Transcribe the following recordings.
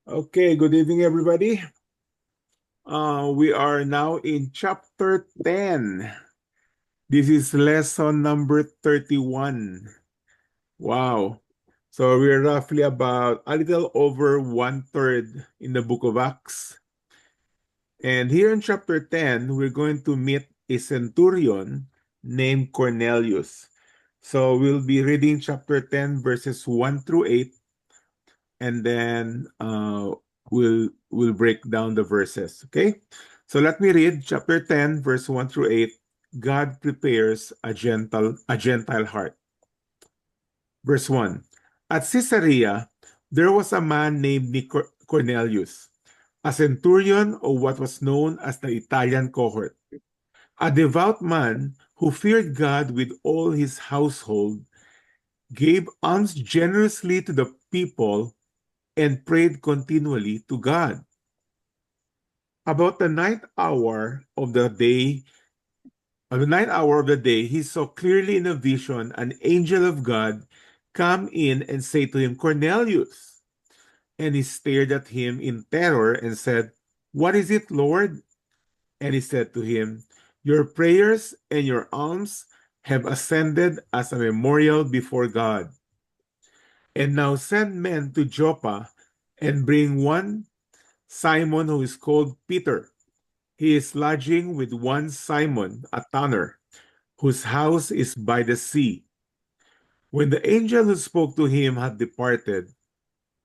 Okay, good evening, everybody. We are now in chapter 10. This is lesson number 31. Wow. So we're roughly about a little over one third in the book of Acts. And here in chapter 10, we're going to meet a centurion named Cornelius. So we'll be reading chapter 10, verses 1 through 8, and then we'll break down the verses. Okay, so let me read chapter 10 verse 1 through 8. God prepares a gentile heart. Verse 1. At Caesarea there was a man named Cornelius, a centurion of what was known as the Italian cohort, a devout man who feared God with all his household, gave alms generously to the people, and prayed continually to God. About the ninth hour of the day, he saw clearly in a vision an angel of God come in and say to him, Cornelius. And he stared at him in terror and said, What is it, Lord? And he said to him, Your prayers and your alms have ascended as a memorial before God. And now send men to Joppa and bring one Simon who is called Peter. He is lodging with one Simon, a tanner, whose house is by the sea. When the angel who spoke to him had departed,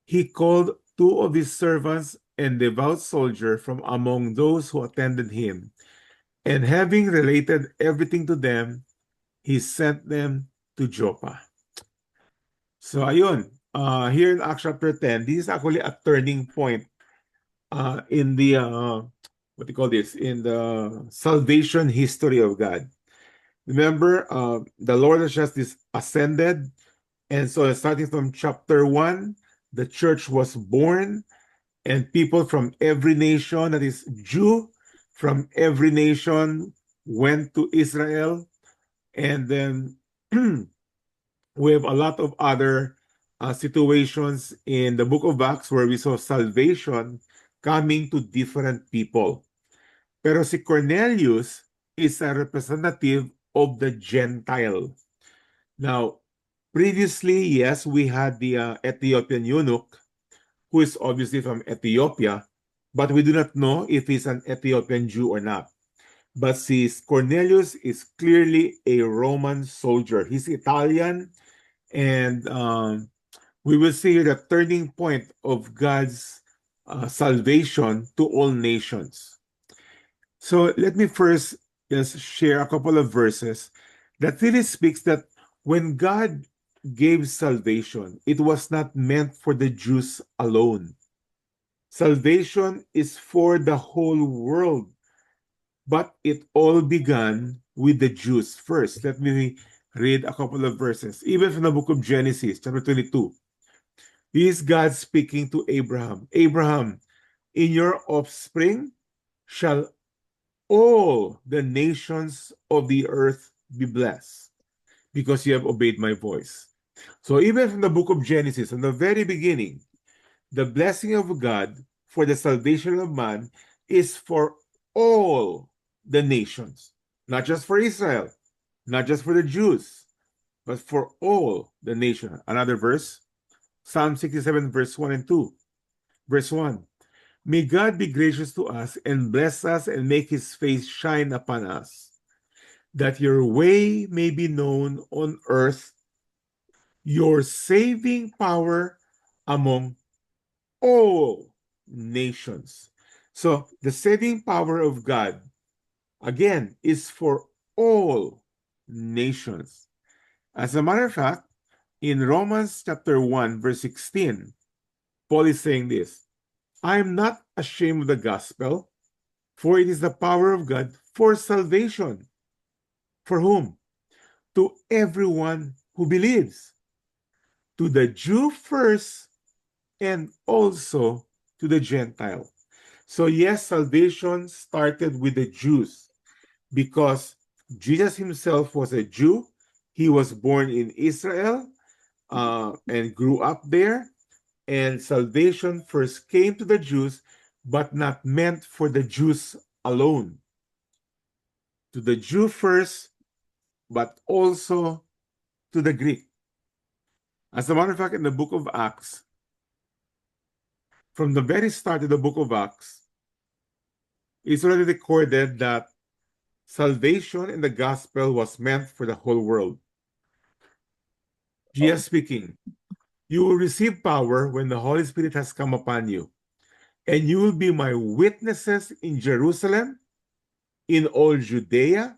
he called two of his servants and devout soldiers from among those who attended him, and having related everything to them, he sent them to Joppa. So ayun, here in Acts chapter 10, this is actually a turning point in the what do you call this, in the salvation history of God. Remember, the Lord has just ascended, and so starting from chapter 1, the church was born, and people from every nation, that is Jew from every nation, went to Israel. And then we have a lot of other situations in the book of Acts where we saw salvation coming to different people. Pero si Cornelius is a representative of the Gentile. Now, previously, yes, we had the Ethiopian eunuch, who is obviously from Ethiopia, but we do not know if he's an Ethiopian Jew or not. But since Cornelius is clearly a Roman soldier, he's Italian, and we will see here the turning point of God's salvation to all nations. So let me first just share a couple of verses that really speaks that when God gave salvation, it was not meant for the Jews alone. Salvation is for the whole world, but it all began with the Jews first. Let me read a couple of verses, even from the book of Genesis, chapter 22. This is God speaking to Abraham. Abraham, in your offspring shall all the nations of the earth be blessed, because you have obeyed my voice. So even from the book of Genesis, from the very beginning, the blessing of God for the salvation of man is for all the nations, not just for Israel, not just for the Jews, but for all the nation. Another verse, Psalm 67, verse 1 and 2. Verse 1. May God be gracious to us and bless us and make his face shine upon us, that your way may be known on earth, your saving power among all nations. So the saving power of God, again, is for all nations. As a matter of fact, in Romans chapter 1, verse 16, Paul is saying this, I am not ashamed of the gospel, for it is the power of God for salvation. For whom? To everyone who believes. To the Jew first, and also to the Gentile. So yes, salvation started with the Jews because Jesus himself was a Jew. He was born in Israel and grew up there. And salvation first came to the Jews, but not meant for the Jews alone. To the Jew first, but also to the Greek. As a matter of fact, in the book of Acts, from the very start of the book of Acts, it's already recorded that salvation in the gospel was meant for the whole world. Jesus speaking, you will receive power when the Holy Spirit has come upon you, and you will be my witnesses in Jerusalem, in all Judea,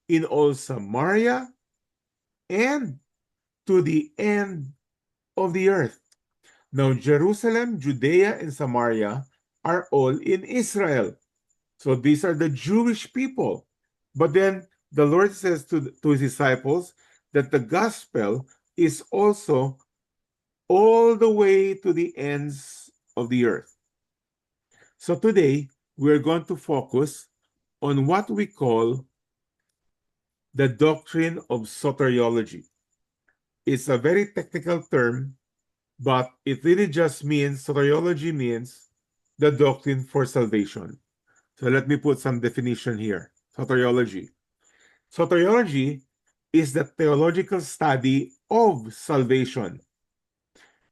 in all Samaria, and to the end of the earth. Now, Jerusalem, Judea, and Samaria are all in Israel. So these are the Jewish people. But then the Lord says to his disciples that the gospel is also all the way to the ends of the earth. So today, we're going to focus on what we call the doctrine of soteriology. It's a very technical term, but it really just means, soteriology means the doctrine for salvation. So let me put some definition here. Soteriology. Soteriology is the theological study of salvation,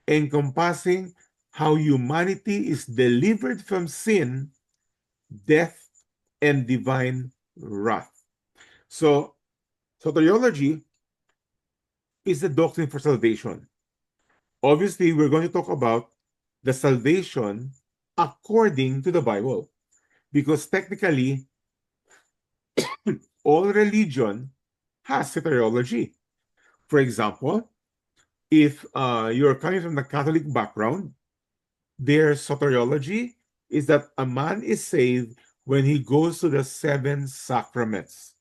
encompassing how humanity is delivered from sin, death, and divine wrath. So, soteriology is the doctrine for salvation. Obviously, we're going to talk about the salvation according to the Bible, because technically, all religion has soteriology. For example, if you're coming from the Catholic background, their soteriology is that a man is saved when he goes to the 7 sacraments.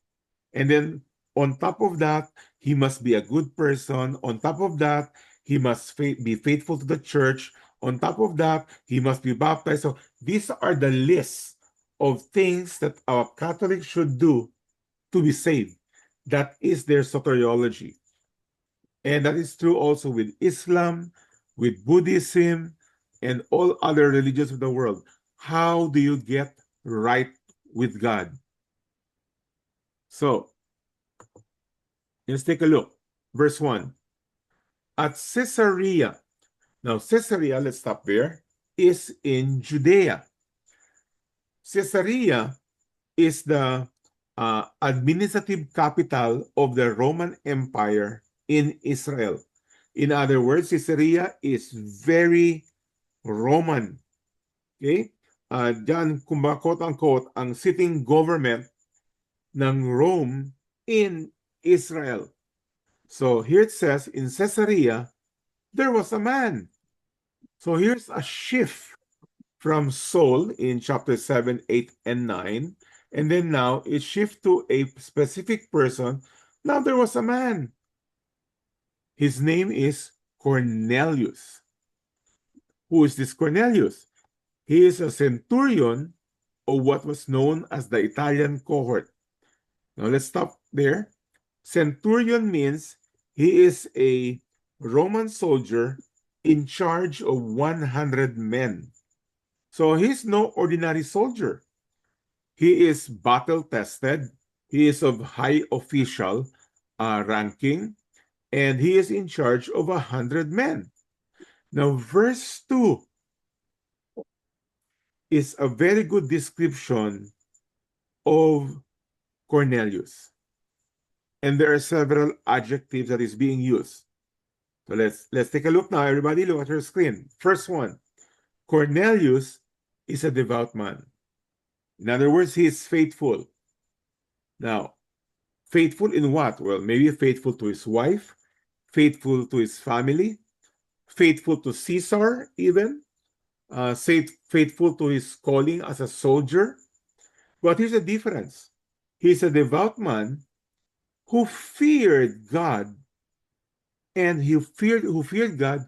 And then on top of that, he must be a good person. On top of that, he must be faithful to the church. On top of that, he must be baptized. So these are the lists of things that our Catholics should do to be saved. That is their soteriology. And that is true also with Islam, with Buddhism, and all other religions of the world. How do you get right with God? So, let's take a look. Verse 1. At Caesarea, now Caesarea, let's stop there, is in Judea. Caesarea is the administrative capital of the Roman Empire in Israel. In other words, Caesarea is very Roman. Okay? Diyan, kumbaga, quote-unquote, ang sitting government ng Rome in Israel. So here it says, in Caesarea, there was a man. So here's a shift from Saul in chapter 7, 8, and 9. And then now it shifts to a specific person. Now there was a man. His name is Cornelius. Who is this Cornelius? He is a centurion of what was known as the Italian cohort. Now let's stop there. Centurion means he is a Roman soldier in charge of 100 men. So he's no ordinary soldier. He is battle tested. He is of high official ranking, and he is in charge of 100 men. Now, verse 2 is a very good description of Cornelius. And there are several adjectives that is being used. So let's take a look now. Everybody, look at your screen. First one, Cornelius is a devout man. In other words, he is faithful. Now, faithful in what? Well, maybe faithful to his wife, faithful to his family, faithful to Caesar even, faithful to his calling as a soldier. But here's the difference. He's a devout man who feared God, and who feared God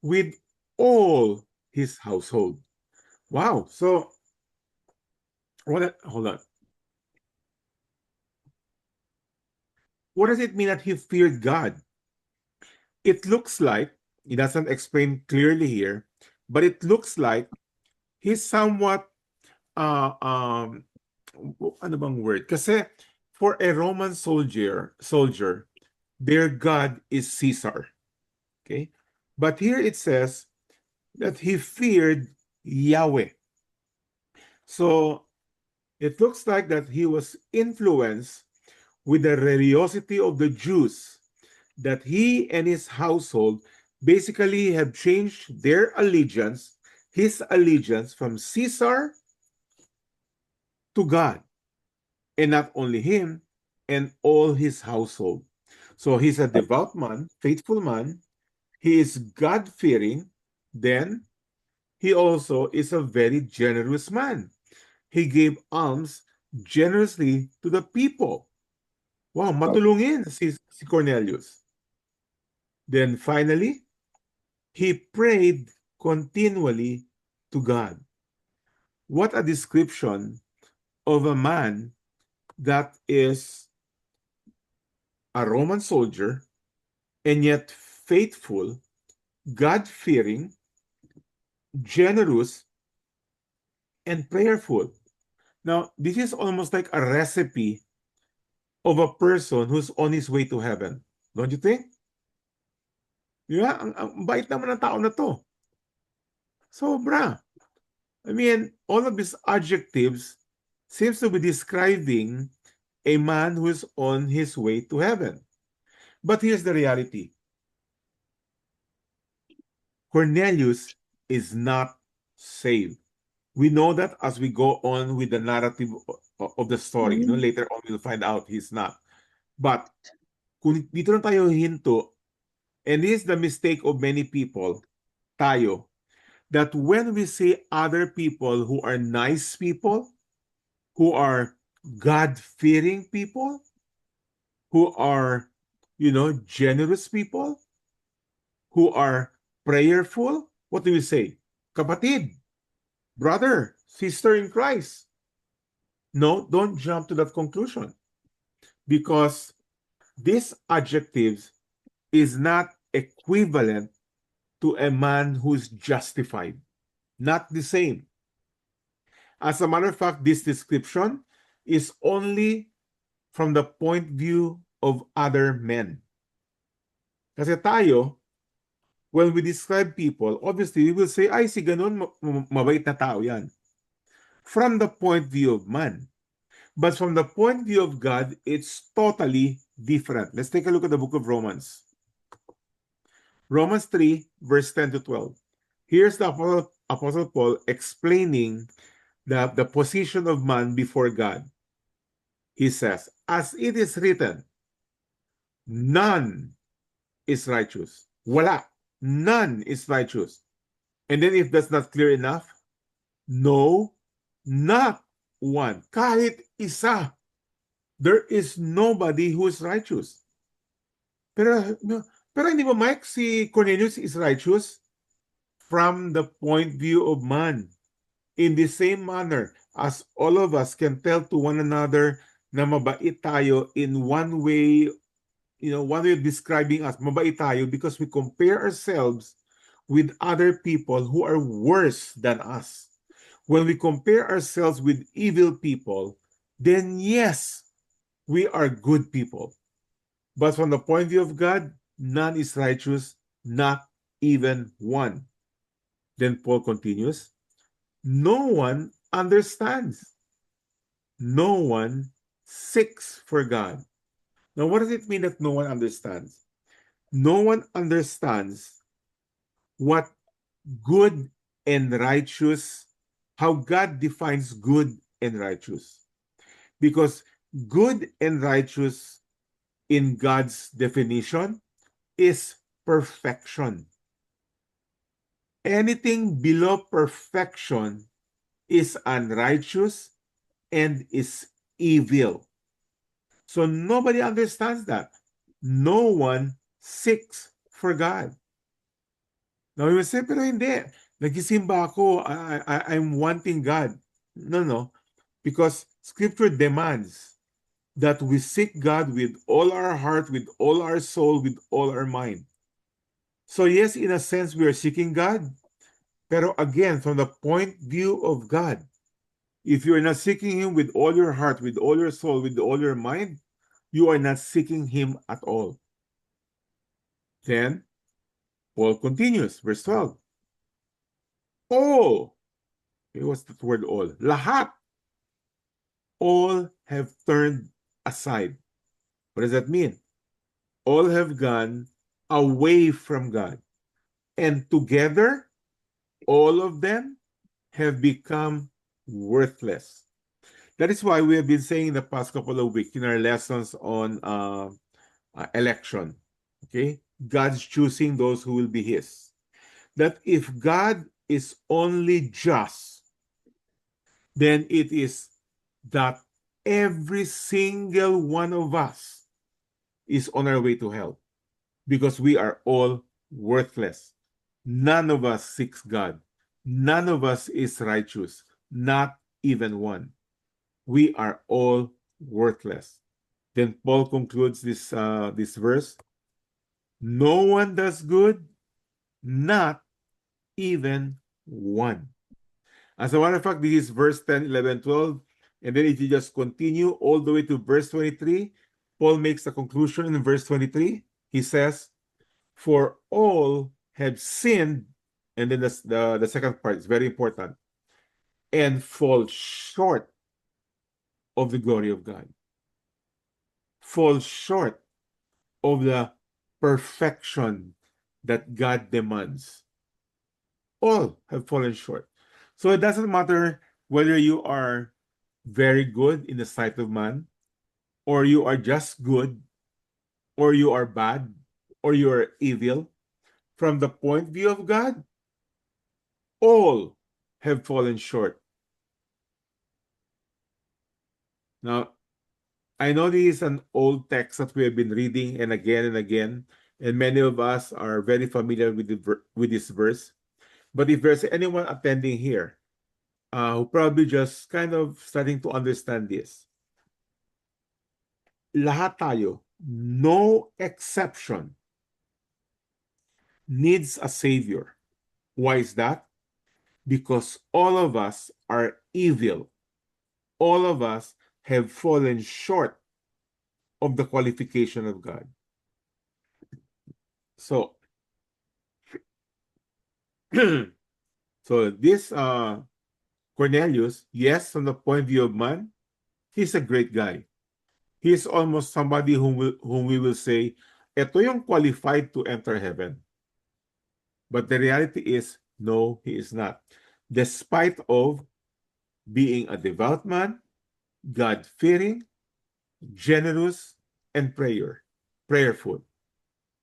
with all his household. Wow. So, hold on. What does it mean that he feared God? It looks like He doesn't explain clearly here, but it looks like he's somewhat ano bang word? Kasi for a Roman soldier, their god is Caesar. Okay? But here it says that he feared Yahweh. So it looks like that he was influenced with the religiosity of the Jews, that he and his household basically have changed their allegiance, his allegiance from Caesar to God, and not only him, and all his household. So he's a devout man, faithful man. He is God fearing. Then he also is a very generous man. He gave alms generously to the people. Wow, matulungin si Cornelius. Then finally, he prayed continually to God. What a description of a man that is a Roman soldier and yet faithful, God fearing, generous, and prayerful. Now, this is almost like a recipe of a person who's on his way to heaven. Don't you think? Yeah, ang bait naman ng tao na to. Sobra. I mean, all of these adjectives seems to be describing a man who is on his way to heaven. But here's the reality. Cornelius is not saved. We know that as we go on with the narrative of the story. Later on, we'll find out he's not. But kung dito lang tayo hinto, and this is the mistake of many people, tayo, that when we see other people who are nice people, who are God-fearing people, who are, generous people, who are prayerful, what do we say? Kapatid, brother, sister in Christ. No, don't jump to that conclusion, because these adjectives is not equivalent to a man who's justified. Not the same. As a matter of fact, this description is only from the point view of other men. Kasi tayo, when we describe people, obviously we will say, ay, si ganun, mabait na tao yan. From the point view of man. But from the point view of God, it's totally different. Let's take a look at the book of Romans. Romans 3, verse 10 to 12. Here's the Apostle Paul explaining the position of man before God. He says, as it is written, none is righteous. Wala. None is righteous. And then if that's not clear enough, no, not one. Kahit isa. There is nobody who is righteous. Pero hindi ba, Mike, si Cornelius is righteous from the point view of man. In the same manner as all of us can tell to one another na mabait tayo in one way, one way of describing us, mabait tayo because we compare ourselves with other people who are worse than us. When we compare ourselves with evil people, then yes, we are good people. But from the point of view of God, none is righteous, not even one. Then Paul continues, no one understands. No one seeks for God. Now, what does it mean that no one understands? No one understands what good and righteous, how God defines good and righteous. Because good and righteous in God's definition is perfection. Anything below perfection is unrighteous and is evil. So nobody understands that. No one seeks for God. Now you will say, pero hindi. Nagisimba ako. I'm wanting God. No. Because Scripture demands that we seek God with all our heart, with all our soul, with all our mind. So yes, in a sense, we are seeking God. Pero again, from the point view of God, if you are not seeking Him with all your heart, with all your soul, with all your mind, you are not seeking Him at all. Then Paul continues, verse 12. All, what's that word all? Lahat, all have turned aside. What does that mean? All have gone away from God. And together, all of them have become worthless. That is why we have been saying in the past couple of weeks in our lessons on election, okay? God's choosing those who will be His. That if God is only just, then it is that every single one of us is on our way to hell because we are all worthless. None of us seeks God. None of us is righteous, not even one. We are all worthless. Then Paul concludes this verse. No one does good, not even one. As a matter of fact, this is verse 10, 11, 12. And then if you just continue all the way to verse 23, Paul makes a conclusion in verse 23. He says, for all have sinned, and then the second part is very important, and fall short of the glory of God. Fall short of the perfection that God demands. All have fallen short. So it doesn't matter whether you are very good in the sight of man, or you are just good, or you are bad, or you are evil. From the point of view of God, all have fallen short. Now, I know this is an old text that we have been reading and again, and many of us are very familiar with with this verse. But if there's anyone attending here who probably just kind of starting to understand this, lahat tayo, no exception, needs a savior. Why is that? Because all of us are evil. All of us have fallen short of the qualification of God. So, so this Cornelius, yes, from the point of view of man, he's a great guy. He's almost somebody whom we will say, eto yung qualified to enter heaven. But the reality is, no, he is not. Despite of being a devout man, God-fearing, generous, and prayerful.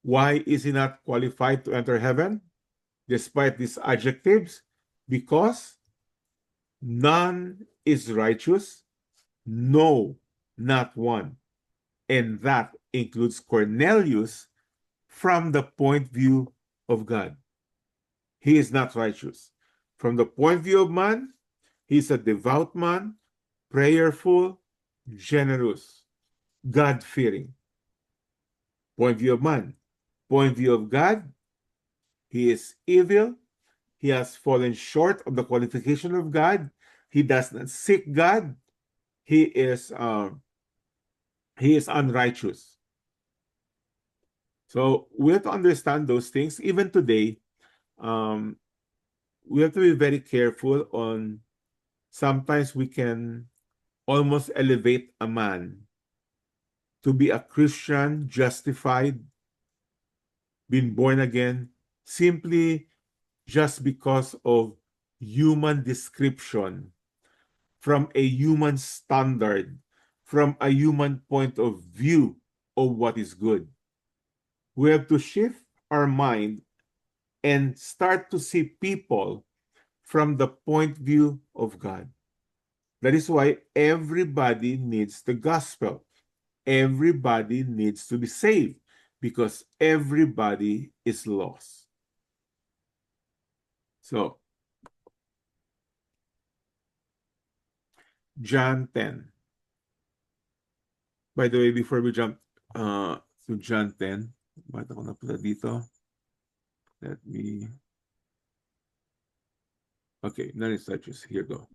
Why is he not qualified to enter heaven? Despite these adjectives, because none is righteous, no, not one. And that includes Cornelius from the point of view of God. He is not righteous. From the point of view of man, he's a devout man, prayerful, generous, God-fearing. Point of view of man. Point of view of God, he is evil. He has fallen short of the qualification of God. He does not seek God. He is unrighteous. So we have to understand those things. Even today, um, we have to be very careful on sometimes we can almost elevate a man to be a Christian, justified, been born again, simply just because of human description, from a human standard, from a human point of view of what is good. We have to shift our mind and start to see people from the point of view of God. That is why everybody needs the gospel. Everybody needs to be saved because everybody is lost. So, John 10. By the way, before we jump to John 10, ba't ako na pala dito? Let me. Okay, none is such as here go.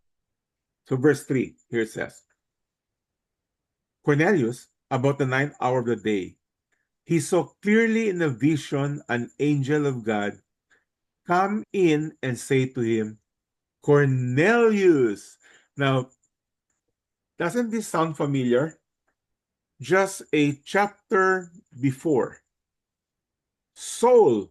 So verse 3, here it says, Cornelius, about the ninth hour of the day, he saw clearly in a vision an angel of God come in and say to him, Cornelius. Now, doesn't this sound familiar? Just a chapter before, Saul,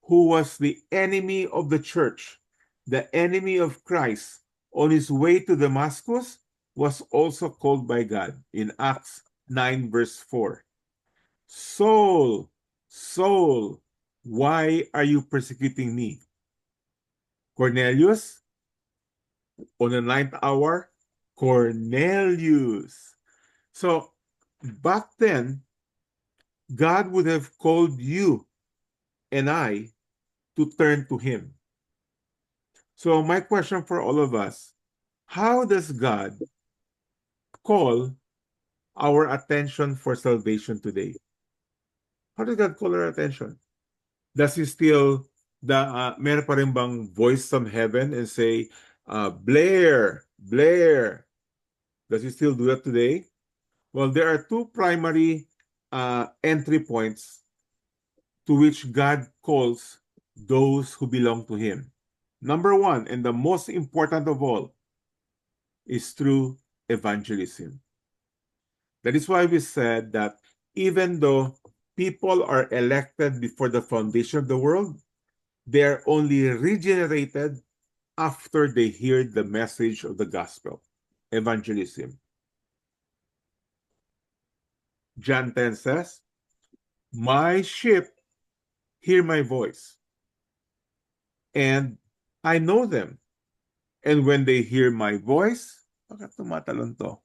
who was the enemy of the church, the enemy of Christ, on his way to Damascus, was also called by God in Acts 9, verse 4. Saul, Saul, why are you persecuting me? Cornelius, on the ninth hour, Cornelius. So back then, God would have called you and I to turn to Him. So my question for all of us, how does God call our attention for salvation today? How does God call our attention? Does He still, meron pa rin bang voice from heaven and say, Blair, Blair? Does He still do that today? Well, there are two primary entry points to which God calls those who belong to Him. Number one, and the most important of all, is through evangelism. That is why we said that even though people are elected before the foundation of the world, they are only regenerated after they hear the message of the gospel, evangelism. John 10 says, My sheep hear my voice, and I know them. And when they hear my voice, bakit tumatalon to?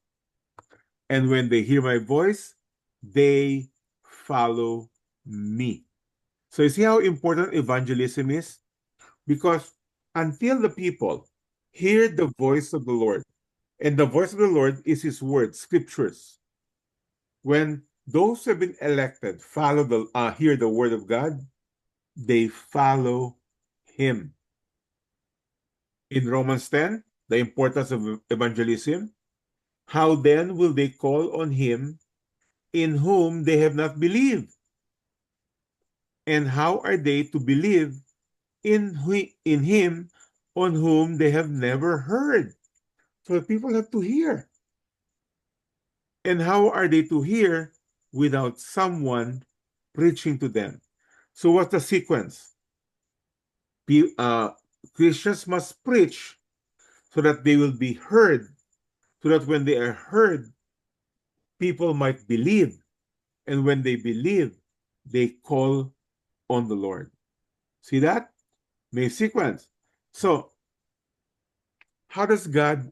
And when they hear my voice, they follow me. So you see how important evangelism is? Because until the people hear the voice of the Lord, and the voice of the Lord is His word, scriptures. When those who have been elected hear the word of God, they follow Him. In Romans 10, the importance of evangelism. How then will they call on Him in whom they have not believed? And how are they to believe in Him on whom they have never heard? So people have to hear. And how are they to hear without someone preaching to them? So what's the sequence? Christians must preach so that they will be heard, so that when they are heard, people might believe. And when they believe, they call on the Lord. See that? May sequence. So, how does God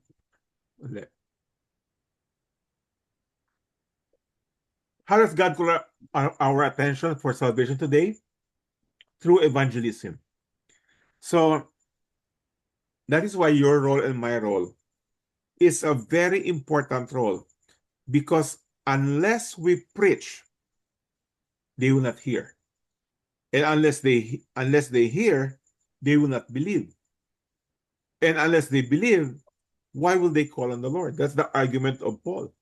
call our attention for salvation today? Through evangelism. So, that is why your role and my role is a very important role, because unless we preach, they will not hear. And unless they hear, they will not believe. And unless they believe, why will they call on the Lord? That's the argument of Paul.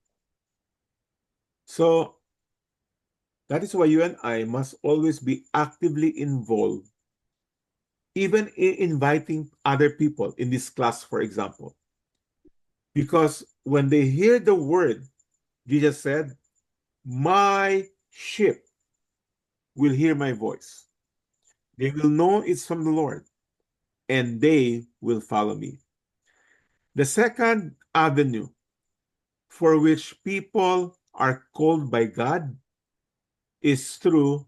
So that is why you and I must always be actively involved, even in inviting other people in this class, for example. Because when they hear the word, Jesus said, My sheep will hear my voice. They will know it's from the Lord, and they will follow me. The second avenue for which people are called by God is through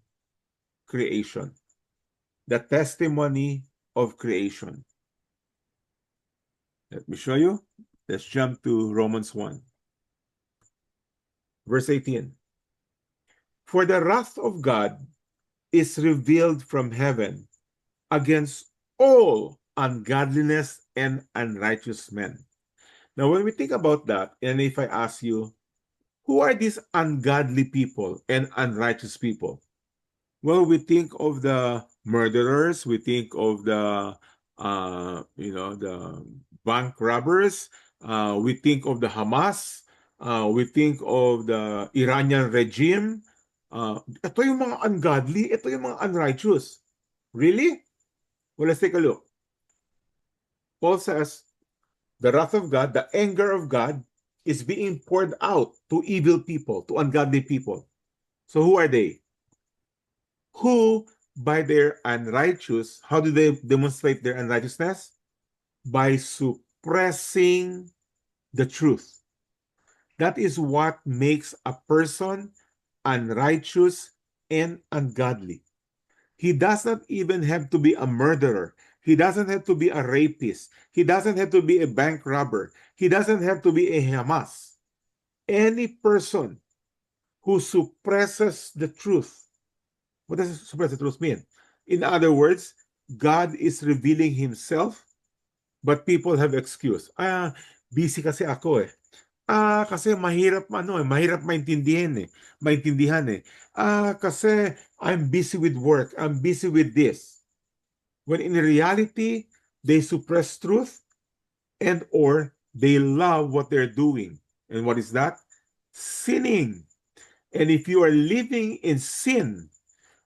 creation, the testimony of creation. Let me show you. Let's jump to Romans 1, verse 18. For the wrath of God is revealed from heaven against all ungodliness and unrighteous men. Now, when we think about that, and if I ask you, who are these ungodly people and unrighteous people? Well, we think of the murderers, we think of the bank robbers, we think of the Hamas, we think of the Iranian regime. Ito yung mga ungodly, ito yung mga unrighteous. Really? Well, let's take a look. Paul says, the wrath of God, the anger of God, is being poured out to evil people, to ungodly people. So who are they? Who, by their unrighteous, how do they demonstrate their unrighteousness? By suppressing the truth. That is what makes a person unrighteous and ungodly. He does not even have to be a murderer. He doesn't have to be a rapist. He doesn't have to be a bank robber. He doesn't have to be a Hamas. Any person who suppresses the truth. What does suppress the truth mean? In other words, God is revealing Himself, but people have excuse. Busy kasi ako eh. Kasi mahirap maintindihan eh. Kasi I'm busy with work. I'm busy with this. When in reality, they suppress truth and or they love what they're doing. And what is that? Sinning. And if you are living in sin,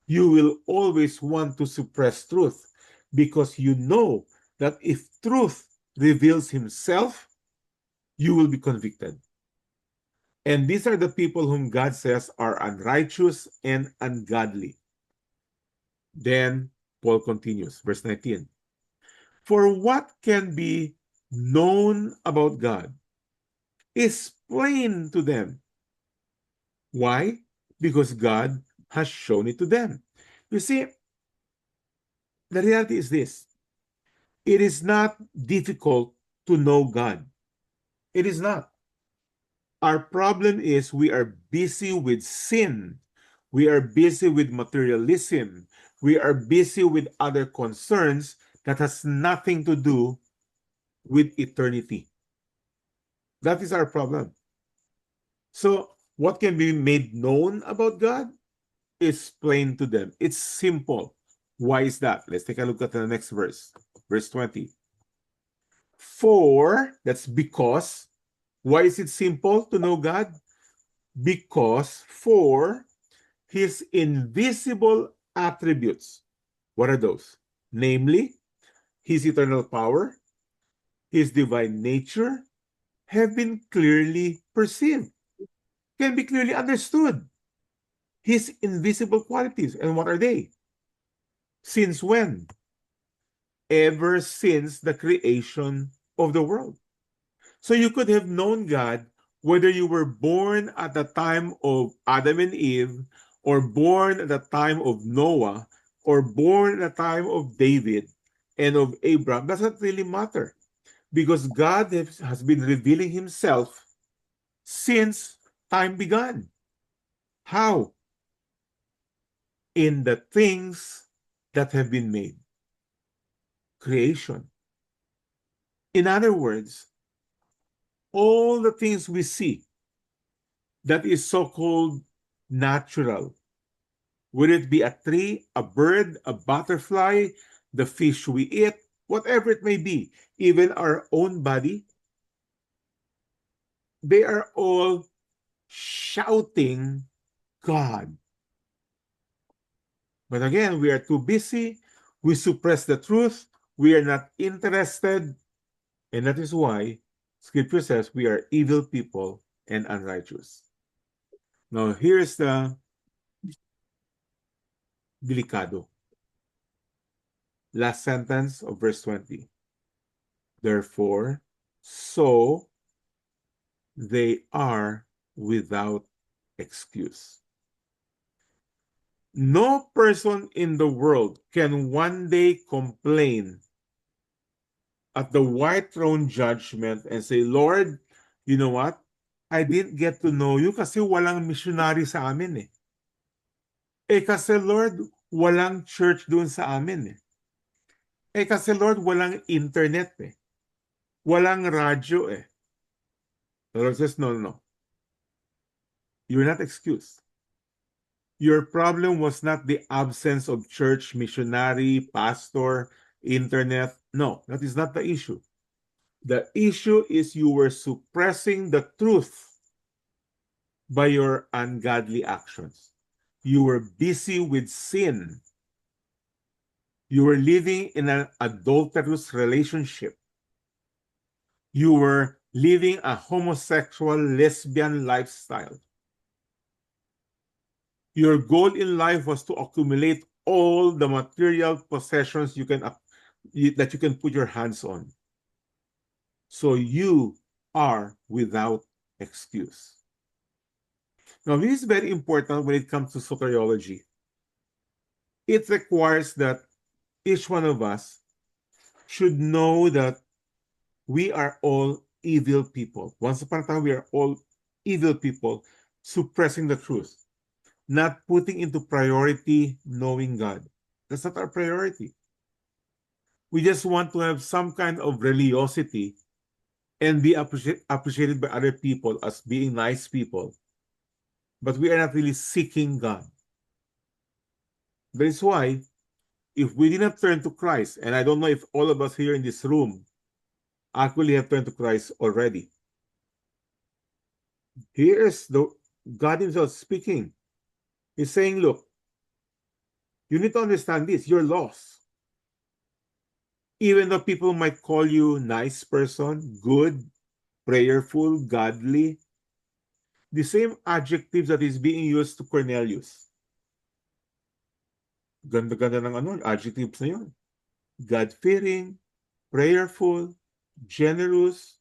you will always want to suppress truth because you know that if truth reveals himself, you will be convicted. And these are the people whom God says are unrighteous and ungodly. Then Paul continues, verse 19. For what can be known about God is plain to them. Why? Because God has shown it to them. You see, the reality is this. It is not difficult to know God. It is not. Our problem is we are busy with sin. We are busy with materialism. We are busy with other concerns that has nothing to do with eternity. That is our problem. So, what can be made known about God is plain to them. It's simple. Why is that? Let's take a look at the next verse. Verse 20. For, that's because. Why is it simple to know God? Because for his invisible attributes. What are those? Namely, his eternal power, his divine nature, have been clearly perceived, can be clearly understood. His invisible qualities. And what are they? Since when? Ever since the creation of the world. So you could have known God whether you were born at the time of Adam and Eve, or born at the time of Noah, or born at the time of David and of Abraham. Doesn't really matter because God has been revealing himself since time began. How? In the things that have been made. Creation. In other words, all the things we see that is so-called natural, would it be a tree, a bird, a butterfly, the fish we eat, whatever it may be, even our own body, they are all shouting God. But again, we are too busy. We suppress the truth. We are not interested. And that is why Scripture says we are evil people and unrighteous. Now, here's the delicado. Last sentence of verse 20. Therefore, so they are without excuse. No person in the world can one day complain at the white throne judgment and say, Lord, you know what? I didn't get to know you kasi walang missionary sa amin eh. Kasi Lord, walang church doon sa amin eh. Kasi Lord, walang internet eh. Walang radyo eh. The Lord says, no. You're not excused. Your problem was not the absence of church, missionary, pastor, internet. No, that is not the issue. The issue is you were suppressing the truth by your ungodly actions. You were busy with sin. You were living in an adulterous relationship. You were living a homosexual, lesbian lifestyle. Your goal in life was to accumulate all the material possessions that you can put your hands on. So you are without excuse. Now, this is very important when it comes to soteriology. It requires that each one of us should know that we are all evil people. Once upon a time, we are all evil people suppressing the truth, not putting into priority knowing God. That's not our priority. We just want to have some kind of religiosity and be appreciated by other people as being nice people. But we are not really seeking God. That is why, if we did not turn to Christ, and I don't know if all of us here in this room actually have turned to Christ already. Here is the God Himself speaking. He's saying, look, you need to understand this. You're lost. Even though people might call you nice person, good, prayerful, godly, the same adjectives that is being used to Cornelius. Ganda-ganda ng adjectives na yun. God-fearing, prayerful, generous,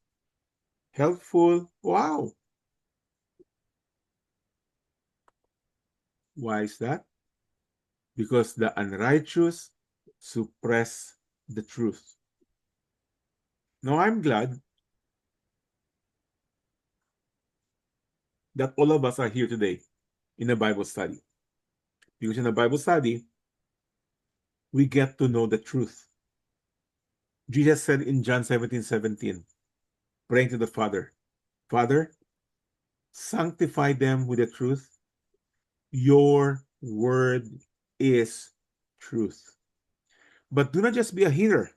helpful. Wow! Why is that? Because the unrighteous suppress the truth. Now, I'm glad that all of us are here today in a Bible study. Because in a Bible study, we get to know the truth. Jesus said in John 17:17, praying to the Father, Father, sanctify them with the truth. Your word is truth. But do not just be a hearer.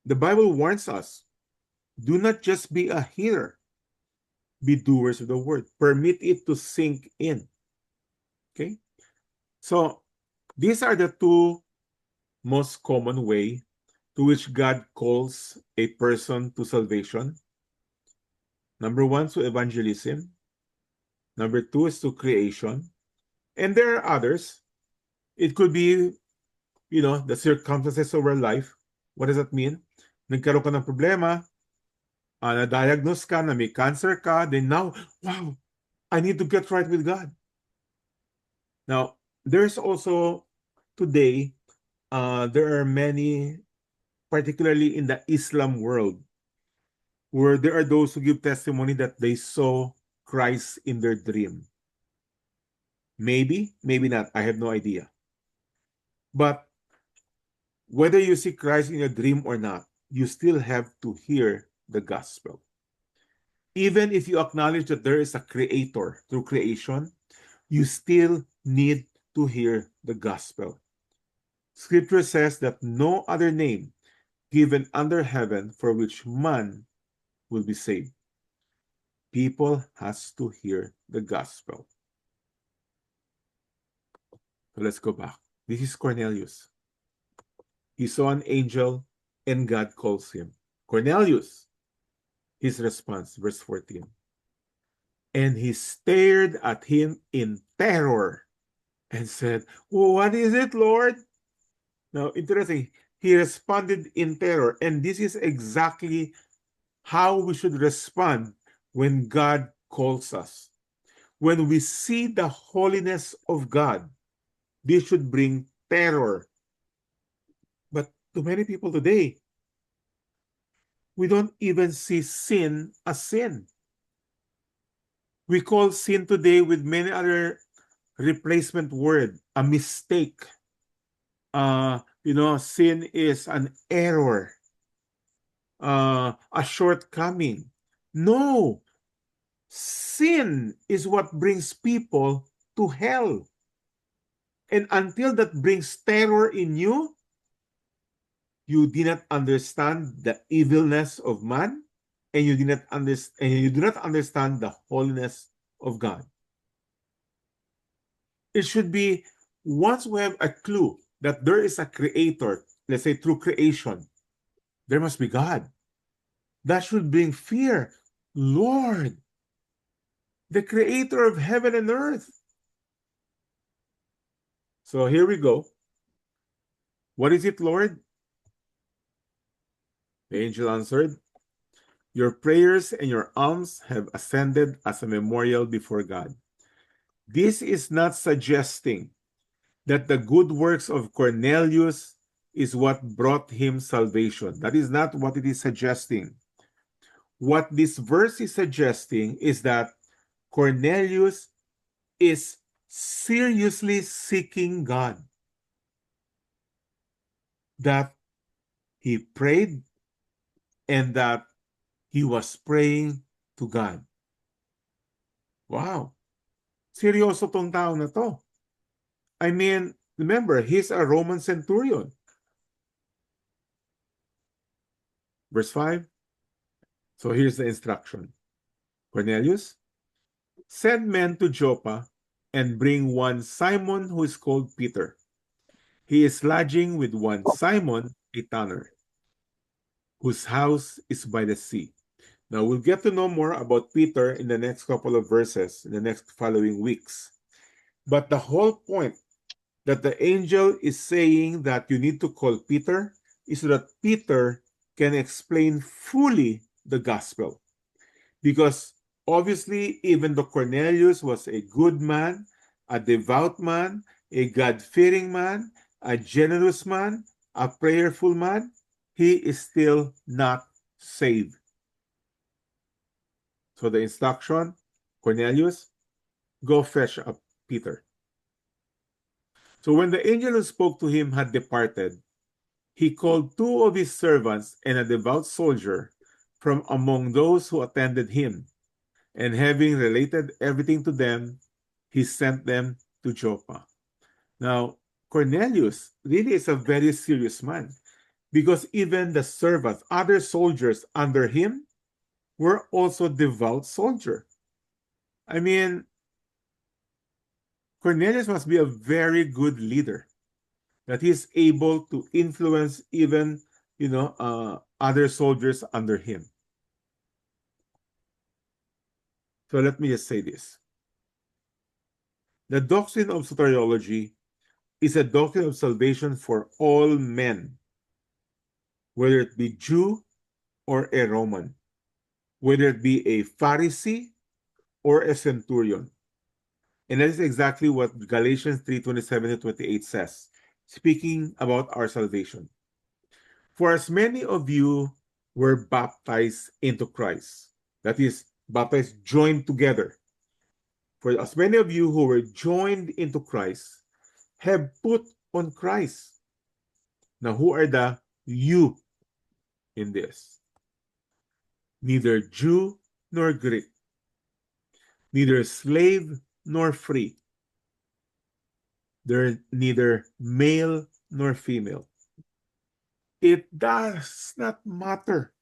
The Bible warns us, do not just be a hearer. Be doers of the word. Permit it to sink in. Okay? So, these are the two most common way to which God calls a person to salvation. Number one, to evangelism. Number two is to creation. And there are others. It could be, the circumstances of our life. What does that mean? Nagkaroon ka ng problema, na-diagnose ka na may cancer ka, then now, wow, I need to get right with God. Now, there's also today, there are many, particularly in the Islam world, where there are those who give testimony that they saw Christ in their dream. Maybe, maybe not. I have no idea. But whether you see Christ in a dream or not, you still have to hear the gospel. Even if you acknowledge that there is a creator through creation, you still need to hear the gospel. Scripture says that no other name given under heaven for which man will be saved. People has to hear the gospel. So let's go back. This is Cornelius. He saw an angel and God calls him. Cornelius, his response, verse 14. And he stared at him in terror and said, what is it, Lord? Now, interesting. He responded in terror. And this is exactly how we should respond when God calls us. When we see the holiness of God, this should bring terror. But to many people today, we don't even see sin as sin. We call sin today with many other replacement word, a mistake. Sin is an error, a shortcoming. No, sin is what brings people to hell. And until that brings terror in you, you do not understand the evilness of man, and you do not understand the holiness of God. It should be, once we have a clue that there is a creator, let's say through creation, there must be God. That should bring fear. Lord, the creator of heaven and earth. So here we go. What is it, Lord? The angel answered, your prayers and your alms have ascended as a memorial before God. This is not suggesting that the good works of Cornelius is what brought him salvation. That is not what it is suggesting. What this verse is suggesting is that Cornelius is seriously seeking God. That he prayed and that he was praying to God. Wow. Seryoso tong tao na to. I mean, remember, he's a Roman centurion. Verse 5. So here's the instruction. Cornelius, send men to Joppa and bring one Simon who is called Peter. He is lodging with one Simon, a tanner, whose house is by the sea. Now we'll get to know more about Peter in the next couple of verses, in the next following weeks. But the whole point that the angel is saying that you need to call Peter is so that Peter can explain fully the gospel. Because obviously, even though Cornelius was a good man, a devout man, a God-fearing man, a generous man, a prayerful man, he is still not saved. So the instruction, Cornelius, go fetch up Peter. So when the angel who spoke to him had departed, he called two of his servants and a devout soldier from among those who attended him, and having related everything to them, he sent them to Joppa. Now, Cornelius really is a very serious man, because even the servants, other soldiers under him, were also devout soldiers. I mean, Cornelius must be a very good leader, that he's able to influence even, other soldiers under him. So let me just say this. The doctrine of soteriology is a doctrine of salvation for all men, whether it be Jew or a Roman, whether it be a Pharisee or a centurion. And that is exactly what Galatians 3:27-28 says, speaking about our salvation. For as many of you were baptized into Christ, that is, baptized, joined together. For as many of you who were joined into Christ have put on Christ. Now, who are the you in this? Neither Jew nor Greek, neither slave nor free. They're neither male nor female. It does not matter.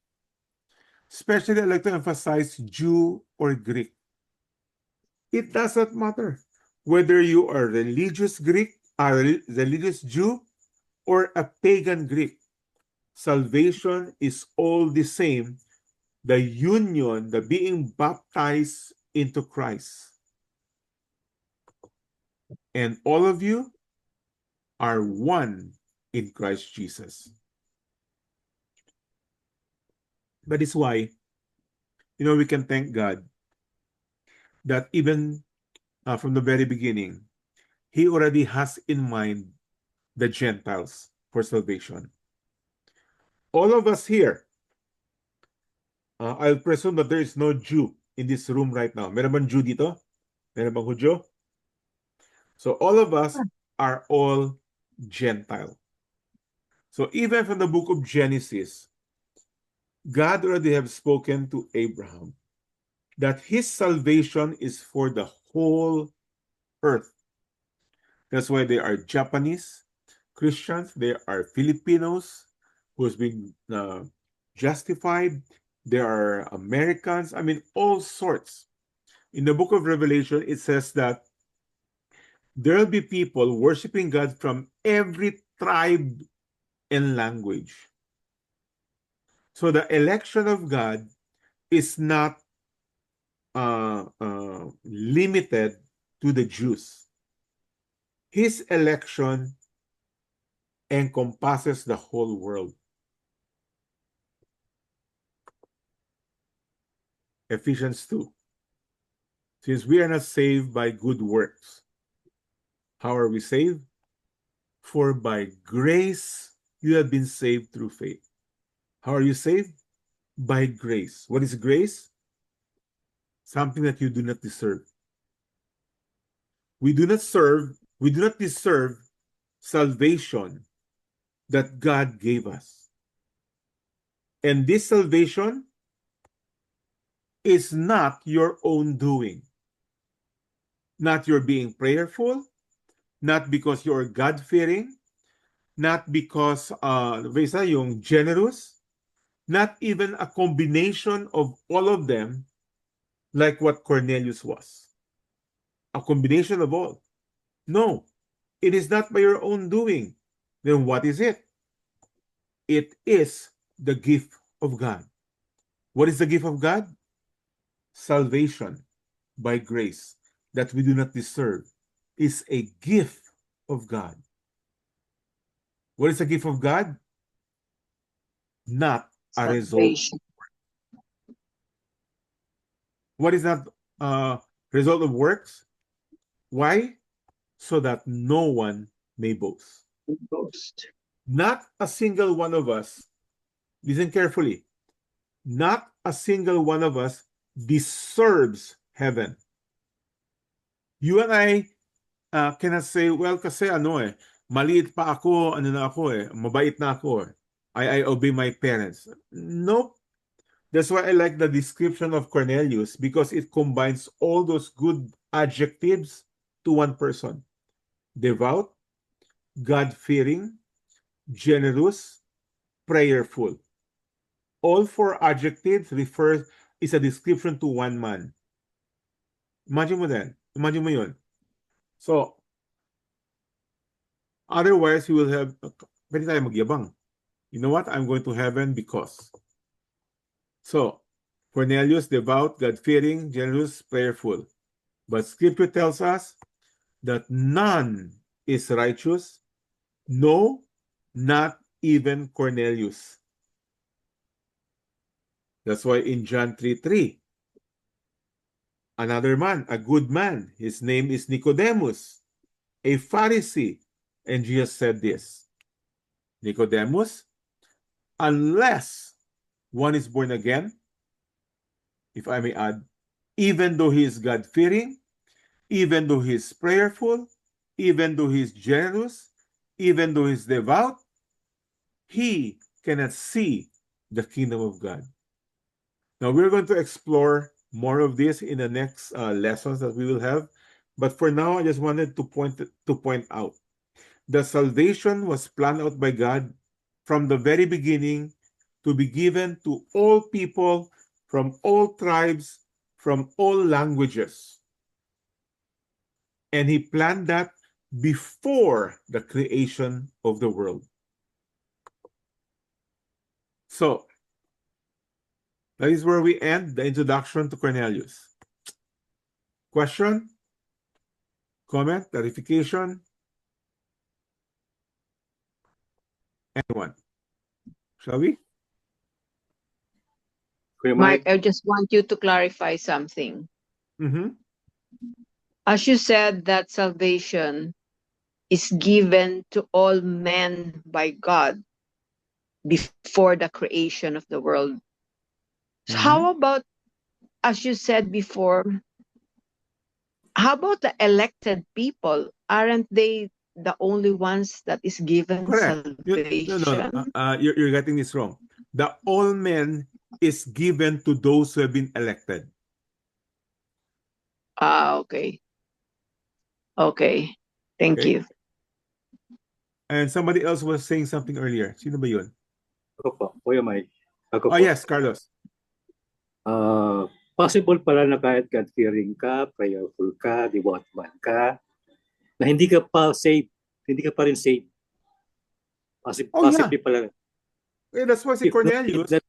Especially, I like to emphasize Jew or Greek. It does not matter whether you are religious Greek, a religious Jew, or a pagan Greek. Salvation is all the same. The union, the being baptized into Christ. And all of you are one in Christ Jesus. That is why, we can thank God that even from the very beginning, He already has in mind the Gentiles for salvation. All of us here, I'll presume that there is no Jew in this room right now. Meron bang Jew dito? Meron bang Hudyo? So all of us are all Gentile. So even from the book of Genesis, God already have spoken to Abraham that his salvation is for the whole earth. That's why there are Japanese Christians, there are Filipinos who's been justified, there are Americans, I mean, all sorts. In the book of Revelation, it says that there will be people worshiping God from every tribe and language. So the election of God is not limited to the Jews. His election encompasses the whole world. Ephesians 2. Since we are not saved by good works, how are we saved? For by grace you have been saved through faith. How are you saved? By grace. What is grace? Something that you do not deserve. We do not deserve salvation that God gave us. And this salvation is not your own doing. Not your being prayerful, not because you're God-fearing, not because yung generous, not even a combination of all of them like what Cornelius was. A combination of all. No, it is not by your own doing. Then what is it? It is the gift of God. What is the gift of God? Salvation by grace that we do not deserve is a gift of God. What is the gift of God? Not a result. Salvation. What is that result of works? Why? So that no one may boast. Boast. Not a single one of us, listen carefully, not a single one of us deserves heaven. You and I cannot say, well, kasi maliit pa ako, mabait na ako. I obey my parents. Nope. That's why I like the description of Cornelius, because it combines all those good adjectives to one person. Devout, God-fearing, generous, prayerful. All four adjectives is a description to one man. Imagine mo then. Imagine mo yun. So, otherwise, you will have, pwede tayo magyabang. You know what? I'm going to heaven because. So, Cornelius, devout, God-fearing, generous, prayerful. But Scripture tells us that none is righteous. No, not even Cornelius. That's why in John 3:3, another man, a good man, his name is Nicodemus, a Pharisee. And Jesus said this, Nicodemus, unless one is born again, if I may add, even though he is God-fearing, even though he is prayerful, even though he is generous, even though he is devout, he cannot see the kingdom of God. Now, we're going to explore more of this in the next lessons that we will have. But for now, I just wanted to point out the salvation was planned out by God from the very beginning to be given to all people from all tribes, from all languages. And he planned that before the creation of the world. So, that is where we end the introduction to Cornelius. Question? Comment? Clarification? Anyone? Shall we? Mark, I just want you to clarify something. Mm-hmm. As you said that salvation is given to all men by God before the creation of the world. So how about, as you said before, how about the elected people? Aren't they the only ones that is given Correct. salvation? No. You're getting this wrong. The all men is given to those who have been elected. Okay. Okay. Thank Okay? you. And somebody else was saying something earlier. Sino ba yun? Ako po, Kuya Mike. Ako Oh, po. yes, Carlos. Possible pala na kahit God-fearing ka, prayerful ka, devout man ka, na hindi ka pa safe, hindi ka pa rin safe. Oh, yeah. Possibly pala. Eh, that's why si If not, Cornelius, did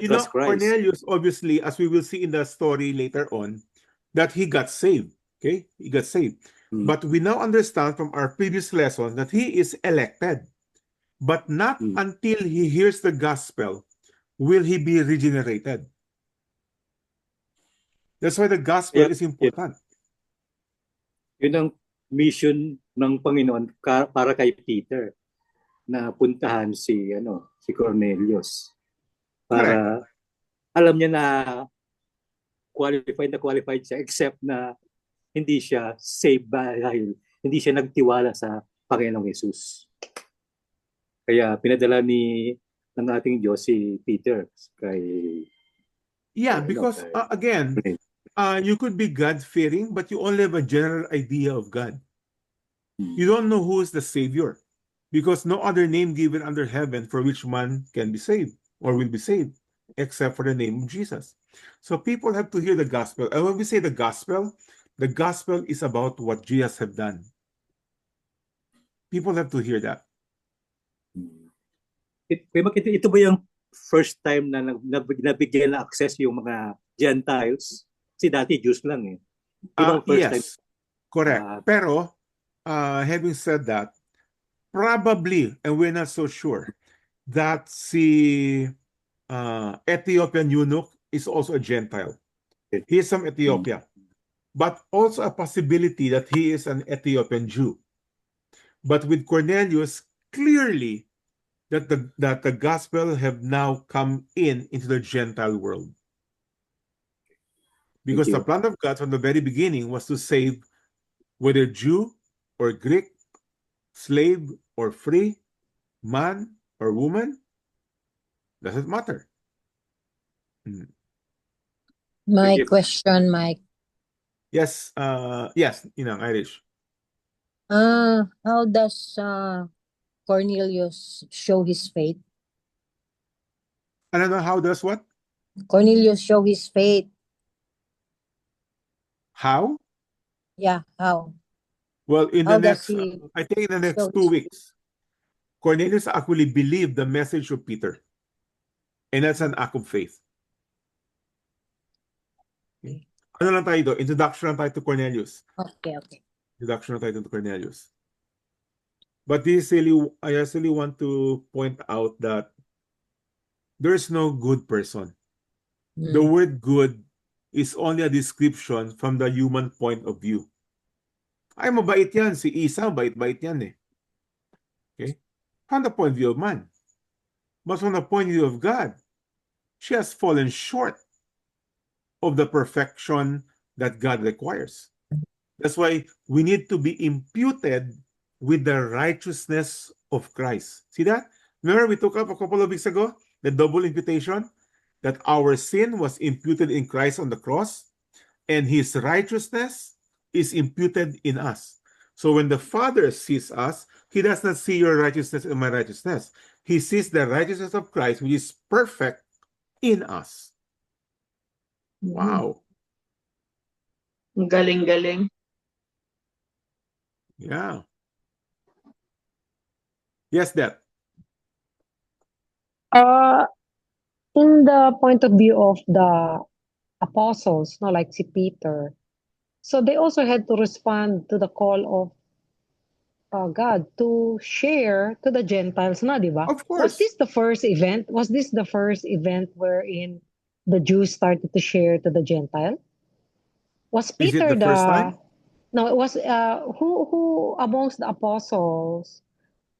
not trust Christ. Cornelius, obviously, as we will see in the story later on, that he got saved. Okay? He got saved. But we now understand from our previous lesson that he is elected. But not until he hears the gospel will he be regenerated. That's why the gospel is important. Yun ang mission ng Panginoon para kay Peter na puntahan si Cornelius para alam niya na qualified siya except na hindi siya saved dahil hindi siya nagtiwala sa Panginoong Yesus. Kaya pinadala ng ating Diyos si Peter kay because again, you could be God-fearing, but you only have a general idea of God. You don't know who is the Savior, because no other name given under heaven for which man can be saved or will be saved, except for the name of Jesus. So people have to hear the gospel. And when we say the gospel is about what Jesus have done. People have to hear that. Ito ba yung first time na nabigyan na access yung mga Gentiles? Kasi dati Jews lang eh. Yes, time? Correct. Pero, having said that, probably, and we're not so sure, that si Ethiopian eunuch is also a Gentile. He is from Ethiopia. But also a possibility that he is an Ethiopian Jew. But with Cornelius, clearly that the gospel have now come into the Gentile world. Because the plan of God from the very beginning was to save whether Jew or Greek, slave or free, man or woman, doesn't matter. My question, Mike. Yes, yes, Irish. How does Cornelius show his faith? I don't know, how does what? Cornelius show his faith. How? Yeah, how? Well, in How the next, does he I think in the next show 2 weeks, Cornelius actually believed the message of Peter. And that's an act of faith. Okay. Ano lang tayo doon? Introduction lang tayo to Cornelius. Okay. Introduction lang tayo to Cornelius. But I really want to point out that there is no good person. The word good is only a description from the human point of view. Ay, mabait yan. Si Isa, bait-bait yan eh. Okay? From the point of view of man. But from the point of view of God, she has fallen short of the perfection that God requires. That's why we need to be imputed with the righteousness of Christ. See that? Remember we took up a couple of weeks ago the double imputation, that our sin was imputed in Christ on the cross and his righteousness is imputed in us. So when the Father sees us, he does not see your righteousness and my righteousness. He sees the righteousness of Christ, which is perfect in us. Wow. Galing-galing. Yeah. Yes, Deb. In the point of view of the apostles, no, like si Peter, so they also had to respond to the call of God to share to the Gentiles, na, di ba? Of course. Was this the first event? Was this the first event wherein the Jews started to share to the Gentile? Was Is it Peter the first time? No, it was who amongst the apostles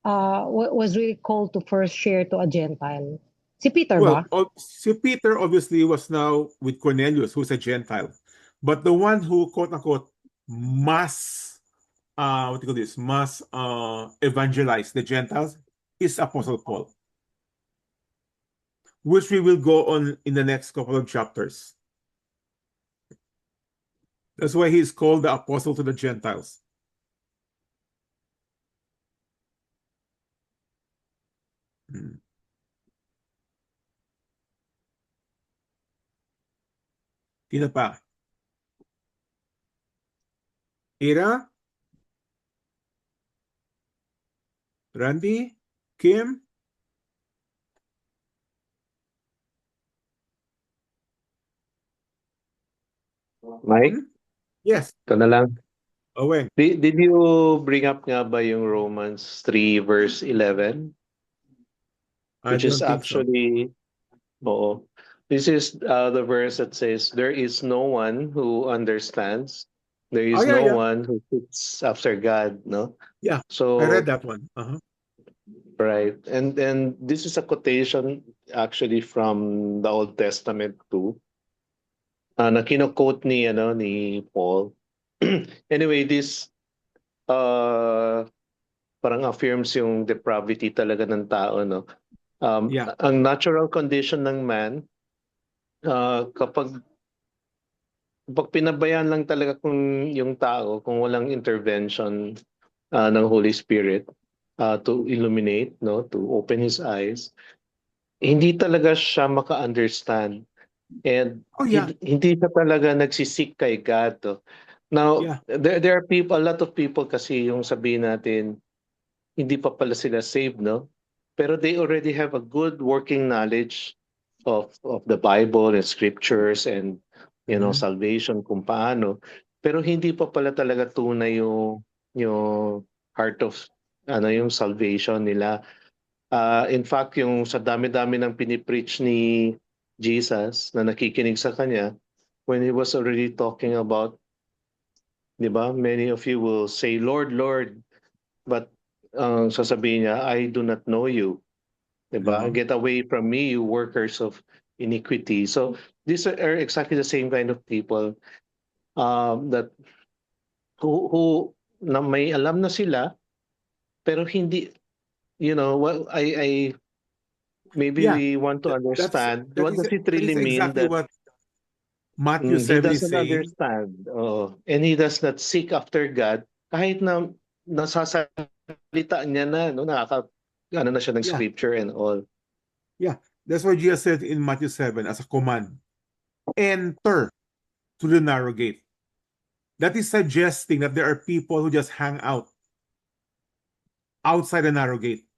was really called to first share to a Gentile? Si Peter ba? Well, si Peter obviously was now with Cornelius, who's a Gentile. But the one who, quote unquote, must evangelize the Gentiles is Apostle Paul, which we will go on in the next couple of chapters. That's why he's called the apostle to the Gentiles. Hmm. Sino pa? Ira? Randy? Kim? Mike, Hmm? Yes. ito na lang. Owen. Did you bring up nga ba yung Romans 3 verse 11? I Which is don't think so. actually, oo. This is the verse that says, there is no one who understands. There Oh, is yeah, no yeah. one who seeks after God, no? Yeah, I So, read that one. Uh-huh. right. And this is a quotation actually from the Old Testament too. Na kino-quote ni Paul. Anyway, this parang affirms yung depravity talaga ng tao, no? Yeah. Ang natural condition ng man, kapag pinabayaan lang talaga kung yung tao, kung walang intervention ng Holy Spirit to illuminate, no, to open his eyes, hindi talaga siya maka-understand. And Oh, yeah. hindi siya talaga nagsisik kay God. No? Now, Yeah. there are people, a lot of people kasi yung sabihin natin, hindi pa pala sila saved, no? Pero they already have a good working knowledge of the Bible and scriptures and Mhm. salvation kung paano. Pero hindi pa pala talaga tunay yung heart of yung salvation nila. In fact, yung sa dami-dami ng pinipreach ni Jesus na nakikinig sa kanya, when he was already talking about, di ba, many of you will say, Lord, Lord, but sasabihin niya, I do not know you. Diba? No. Get away from me, you workers of iniquity. So these are exactly the same kind of people that who na may alam na sila, pero hindi, well, I maybe Yeah. we want to understand what does it That is really mean exactly that what Matthew he 7 is doesn't saying. understand. And he does not seek after God kahit na nasasalita niya na, no, ano na siya ng Yeah. scripture and all. Yeah. That's why Jesus said in Matthew 7 as a command, enter through the narrow gate. That is suggesting that there are people who just hang out outside the narrow gate.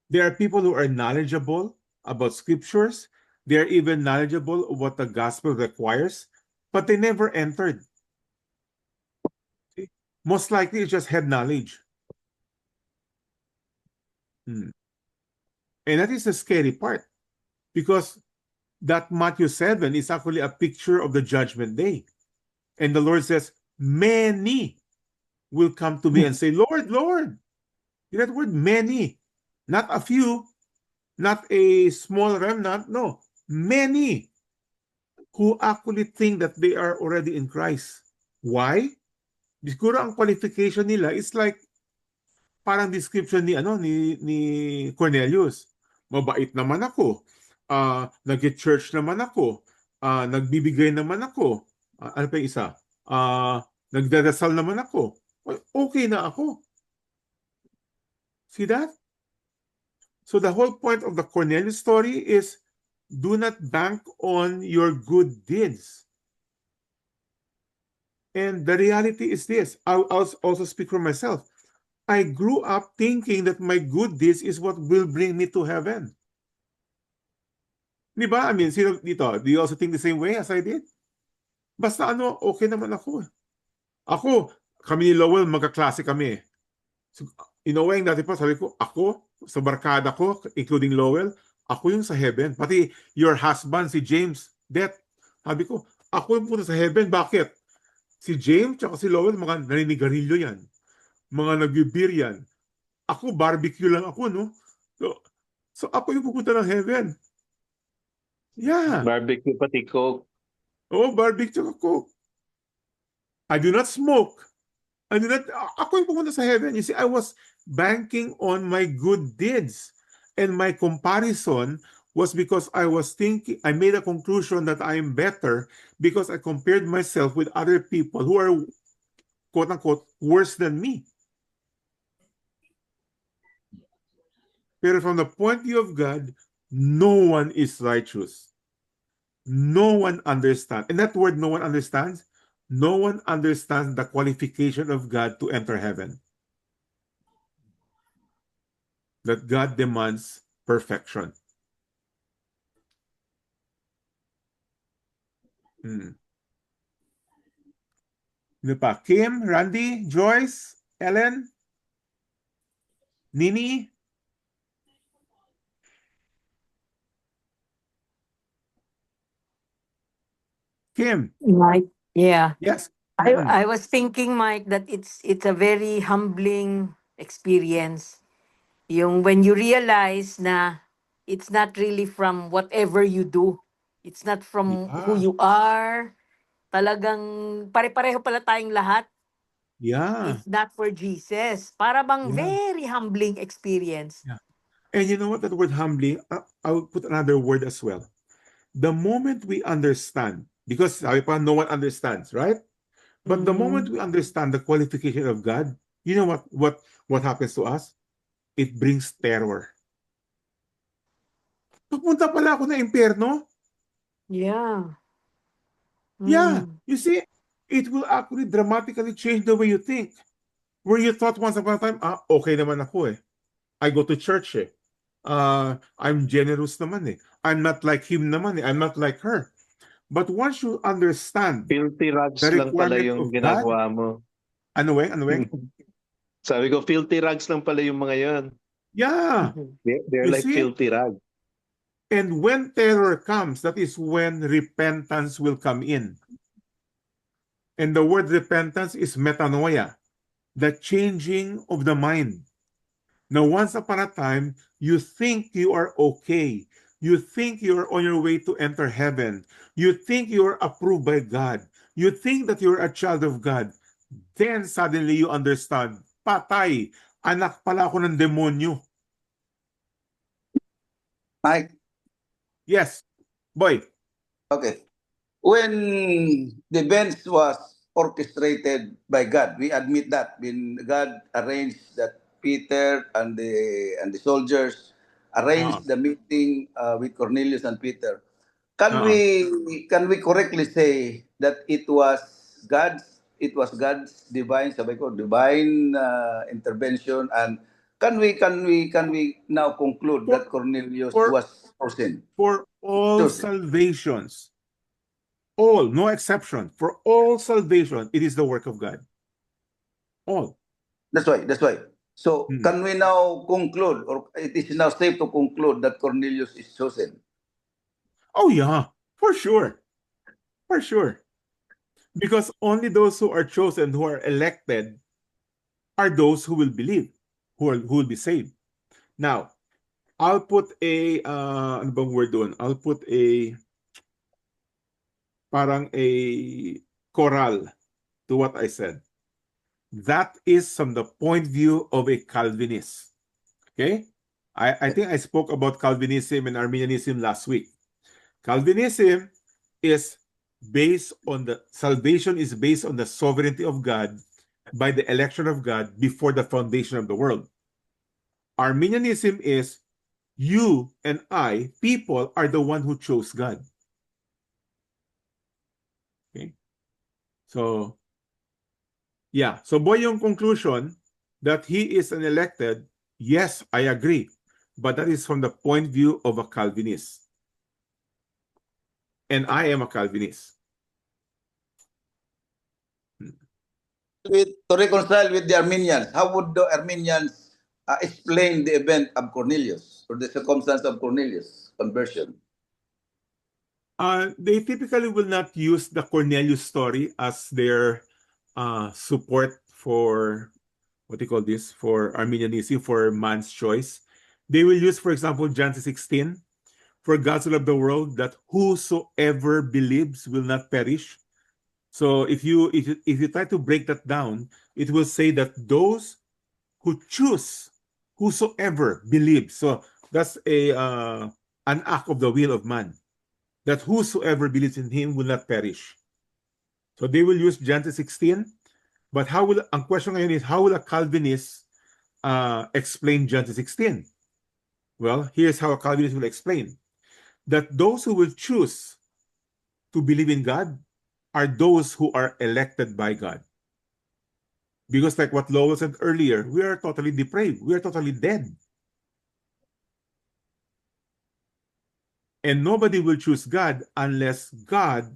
There are people who are knowledgeable about scriptures. They are even knowledgeable of what the gospel requires, but they never entered. Most likely it's just head knowledge. And that is the scary part, because that Matthew 7 is actually a picture of the judgment day. And the Lord says, many will come to me and say, Lord, Lord. That word many, not a few, not a small remnant, no, many who actually think that they are already in Christ. Why? Siguro ang qualification nila is like parang description ni Cornelius. Mabait naman ako. Nag-church naman ako. Nagbibigay naman ako. Ano pa yung isa? Nagdadasal naman ako. Okay na ako. See that? So the whole point of the Cornelius story is do not bank on your good deeds. And the reality is this. I'll also speak for myself. I grew up thinking that my good deeds is what will bring me to heaven. Di ba? I mean, sino dito? Do you also think the same way as I did? Basta okay naman ako. Ako, kami ni Lowell, magkaklase kami. So, inaway dati pa, sabi ko, ako, sa barkada ko, including Lowell, ako yung sa heaven. Pati your husband, si James, sabi ko, ako yung punta sa heaven. Bakit? Si James tsaka si Lowell, mga naninigarilyo yan. Mga nagbibir yan. Ako, barbecue lang ako, no? So ako yung pupunta ng heaven. Yeah. Barbecue pati Coke. Oh, barbecue ako. I do not smoke. Ako yung pumunta sa heaven. You see, I was banking on my good deeds. And my comparison was because I was thinking, I made a conclusion that I am better because I compared myself with other people who are, quote unquote, worse than me. Pero from the point of view of God, no one is righteous. No one understands. And that word no one understands, no one understands the qualification of God to enter heaven. That God demands perfection. Ano pa? Kim, Randy, Joyce, Ellen, Nini? Kim, Mike, yeah. yes. I was thinking, Mike, that it's a very humbling experience. Yung when you realize na it's not really from whatever you do. It's not from who Yeah. you are. Talagang pare-pareho pala tayong lahat. Yeah. If not for Jesus. Para bang Yeah. very humbling experience. Yeah. And you know what, that word humbling, I'll put another word as well. The moment we understand, because sabi pa, no one understands, right? But the moment we understand the qualification of God, you know what happens to us? It brings terror. Pupunta pala ako na impyerno? Yeah. Yeah. You see, it will actually dramatically change the way you think. Where you thought once upon a time, okay naman ako eh. I go to church eh. I'm generous naman eh. I'm not like him naman eh. I'm not like her. But once you understand Filthy rags the lang pala requirement yung of God, ginagawa mo. ano eh? Sabi ko, filthy rags lang pala yung mga yon. Yeah. They're You like see? filthy rags. And when terror comes, that is when repentance will come in. And the word repentance is metanoia, the changing of the mind. Now, once upon a time, you think you are okay. You think you're on your way to enter heaven. You think you're approved by God. You think that you're a child of God. Then suddenly you understand, patay, anak pala ako ng demonyo. Mike, Yes, boy. okay. When the event was orchestrated by God, we admit that when God arranged that Peter and the soldiers arranged the meeting with Cornelius and Peter, can we correctly say that it was God's divine intervention, and can we now conclude that Cornelius for- was chosen? For all salvations, all, no exception, for all salvation, it is the work of God. All. That's why. So can we now conclude, or it is now safe to conclude that Cornelius is chosen? Oh yeah, for sure. For sure. Because only those who are chosen, who are elected, are those who will believe, who will be saved. Now, I'll put a, ano bang word doon? I'll put parang a choral to what I said. That is from the point of view of a Calvinist. Okay? I think I spoke about Calvinism and Arminianism last week. Calvinism is based on the salvation is based on the sovereignty of God by the election of God before the foundation of the world. Arminianism is you and I, people, are the one who chose God. Okay? So, yeah. So, boy, yung conclusion that he is an elected, yes, I agree. But that is from the point of view of a Calvinist. And I am a Calvinist. To reconcile with the Armenians, how would the Armenians explain the event of Cornelius, or the circumstance of Cornelius' conversion? They typically will not use the Cornelius story as their support for, what do you call this, for Arminianism, for man's choice. They will use, for example, John 16, for God so loved the world that whosoever believes will not perish. So if you try to break that down, it will say that those who choose, whosoever believes. So that's a an act of the will of man, that whosoever believes in him will not perish. So they will use John 16, but ang question ngayon is, how will a Calvinist explain John 16? Well, here's how a Calvinist will explain. That those who will choose to believe in God are those who are elected by God. Because like what Lowell said earlier, we are totally depraved. We are totally dead. And nobody will choose God unless God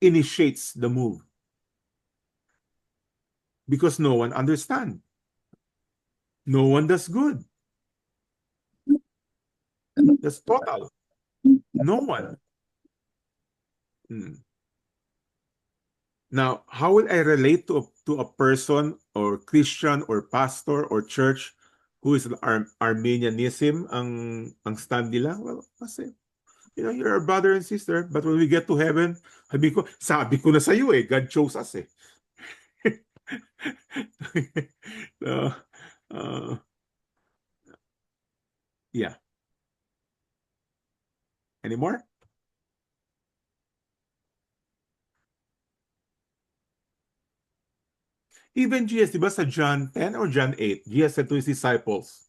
initiates the move. Because no one understands. No one does good. That's total. No one. Now, how will I relate to a person or Christian or pastor or church who is Arminianism ang stand nila? Well, kasi, you're a brother and sister, but when we get to heaven, sabi ko na sa iyo God chose us So, yeah. Any more? Even Jesus, di ba sa John 10 or John 8, Jesus said to his disciples,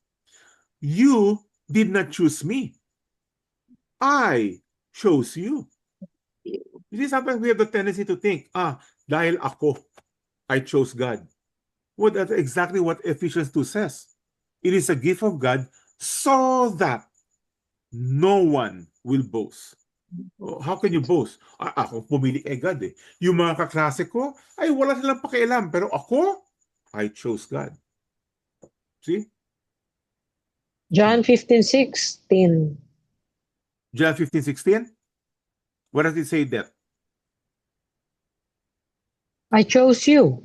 "You did not choose me. I chose you." You see, sometimes we have the tendency to think, dahil ako, I chose God. Well, that's exactly what Ephesians 2 says. It is a gift of God so that no one will boast. How can you boast? Ako pumili kay God Yung mga kaklase ko, ay wala silang pakialam. Pero ako, I chose God. See? John 15:16. John 15:16? What does it say there? I chose you.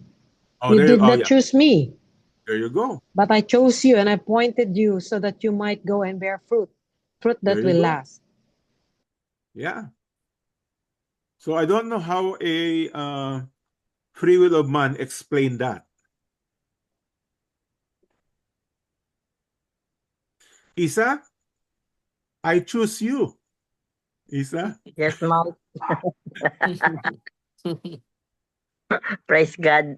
You did not choose me. There you go. But I chose you and I appointed you so that you might go and bear fruit that will last. Yeah. So I don't know how a free will of man explain that. Isa, I choose you. Isa? Yes, Mom. Praise God.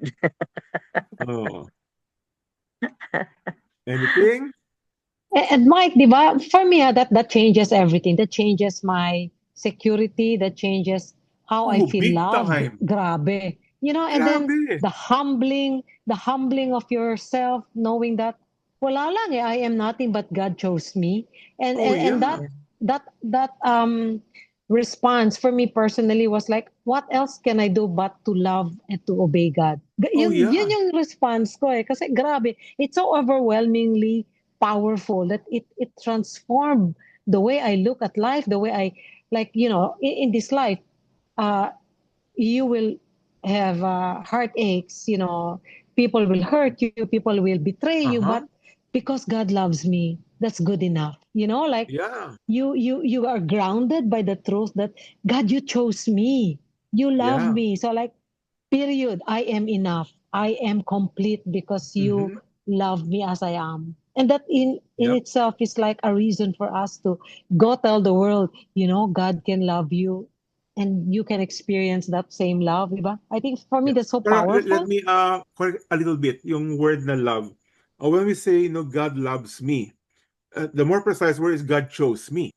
Oh. Anything? And Mike, di ba? For me, that changes everything. That changes my security. That changes how I feel Big loved. time. Grabe. And then the humbling of yourself, knowing that wala lang I am nothing but God chose me. And that response for me personally was like, what else can I do but to love and to obey God? Yun yung response ko kasi grabe, it's so overwhelmingly powerful that it transformed the way I look at life, the way I in this life, you will have heartaches, people will hurt you, people will betray you, but because God loves me, that's good enough. You are grounded by the truth that God, you chose me, you love me. So period, I am enough. I am complete because you love me as I am. And that in itself is like a reason for us to go tell the world, God can love you and you can experience that same love, diba? I think for me that's so powerful. Let me correct a little bit yung word na love. When we say, God loves me, the more precise word is God chose me.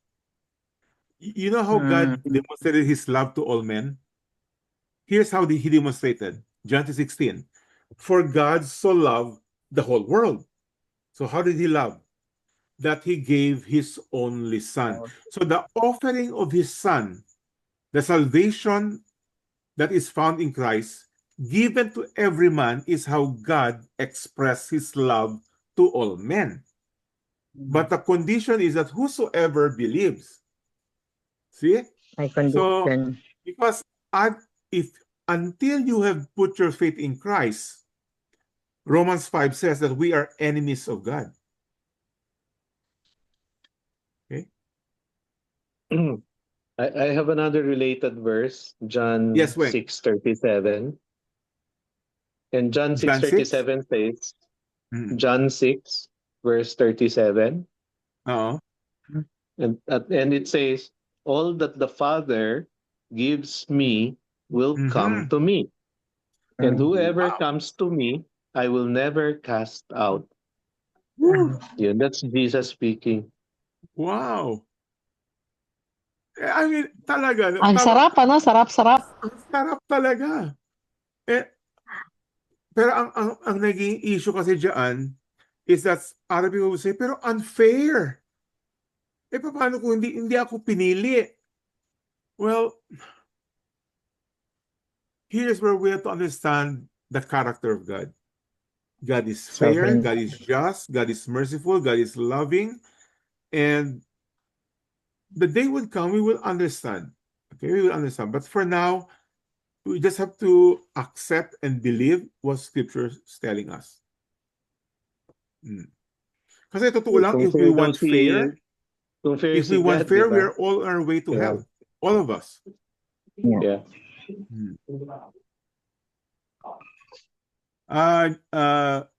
You know how God demonstrated his love to all men? Here's how he demonstrated. John 16. For God so loved the whole world. So how did he love? That he gave his only son. So the offering of his son, the salvation that is found in Christ, given to every man, is how God expressed his love to all men. But the condition is that whosoever believes. See? So, because if until you have put your faith in Christ, Romans 5 says that we are enemies of God. Okay? I have another related verse, John 6:37. And John 6:37 says, John 6, verse 37. And it says, all that the Father gives me will come Mhm. to me. And whoever Wow. comes to me, I will never cast out. Woo. Yun, that's Jesus speaking. Wow. I mean, talaga, no? Ang sarap, ano? Sarap-sarap. Ang sarap talaga. Eh, pero ang naging issue kasi diyan is that other people will say, pero unfair. Eh, paano kung hindi ako pinili? Well, here's where we have to understand the character of God. God is fair, Sovereign. God is just, God is merciful, God is loving, and the day will come we will understand. Okay, we will understand. But for now, we just have to accept and believe what Scripture is telling us. Kasi totoo lang, Kung if we fair daw want fair, kung fair if we si want God, di fair, we ba? are all on our way to Yeah. hell. All of us. Yeah.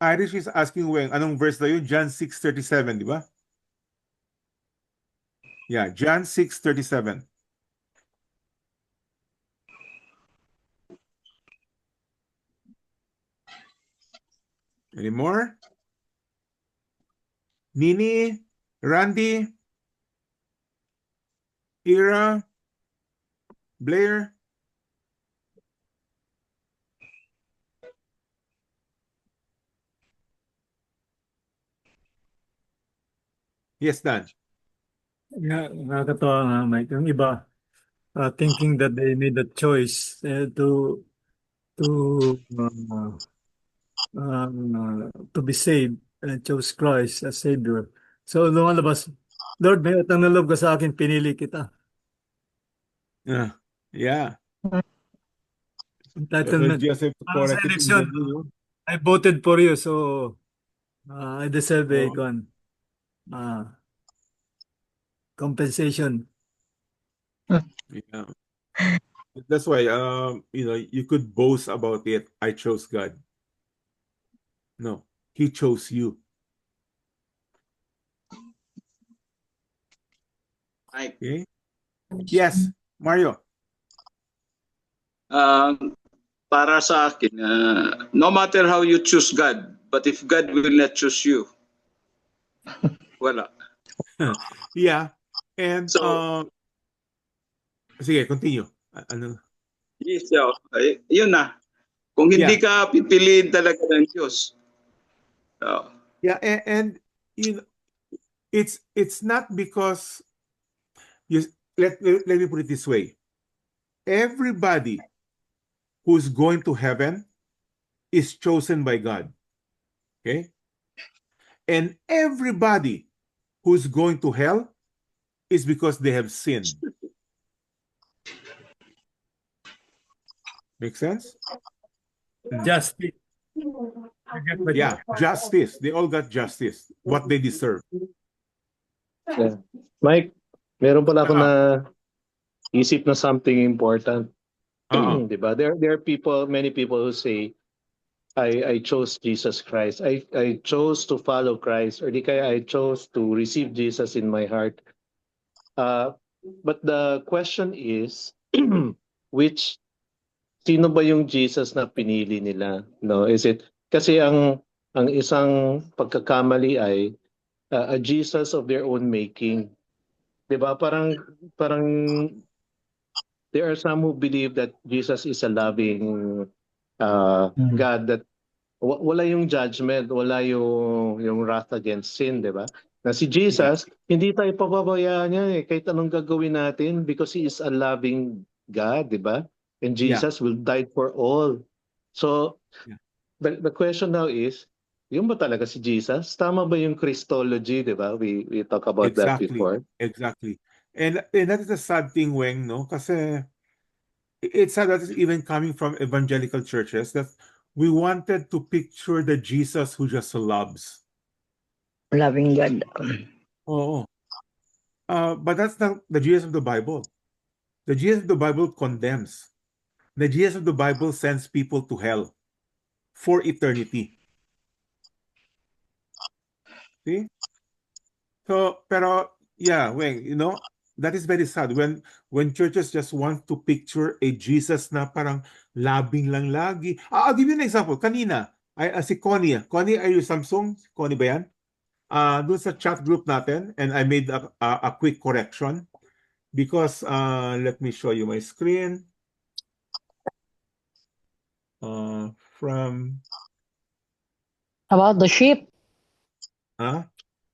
Irish is asking when, anong verse na yun? John 6:37, di ba? Yeah, John 6:37. Any more? Nini, Randy, Ira, Blair? Yes, Dan. Yeah, nakakatawa nga, Mike. Yung iba, thinking that they made a choice uh, to be saved and chose Christ as Savior. So, lumalabas, Lord, may utang na loob ka sa akin, pinili kita. Yeah. Entitlement. Joseph Parang sa corrected election, him, you know? I voted for you, so I deserve a compensation. Yeah. That's why you could boast about it. I chose God. No, He chose you. Mike, Okay? Yes, Mario. para sa akin, no matter how you choose God, but if God will not choose you, wala. Yeah. And So, sige, continue. Ano? yes, yun na. Kung hindi ka pipiliin talaga ng Diyos. Yeah, and you know, it's not because let me put it this way. Everybody who's going to heaven is chosen by God. Okay? And everybody who's going to hell is because they have sinned. Make sense? Justice. Yeah, justice. They all got justice. What they deserve. Yeah. Mike, meron pala ako na isip na something important. Diba? There are many people who say, I chose Jesus Christ. I chose to follow Christ, or di kaya I chose to receive Jesus in my heart. But the question is, sino ba yung Jesus na pinili nila? No, is it kasi ang isang pagkakamali ay a Jesus of their own making. 'Di ba? Parang there are some who believe that Jesus is a loving God, that wala yung judgment, wala yung wrath against sin, 'di ba? Na si Jesus, hindi tayo pababayaan niya kahit anong gagawin natin, because He is a loving God, 'di ba? And Jesus will die for all. So, the question now is, yung ba talaga si Jesus? Tama ba yung Christology, 'di ba? We talk about that before. Exactly. And that is a sad thing, Weng, no? Kasi it's sad that it's even coming from evangelical churches that we wanted to picture the Jesus who just loves. Loving God. Oh. But that's not the Jesus of the Bible. The Jesus of the Bible condemns. The Jesus of the Bible sends people to hell for eternity. See? So, pero Yeah, Weng, that is very sad when churches just want to picture a Jesus na parang labing lang lagi. I'll give you an example. Kanina, si Connie. Connie, are you Samsung? Connie ba yan? Doon sa chat group natin, and I made a quick correction because let me show you my screen. From About the sheep.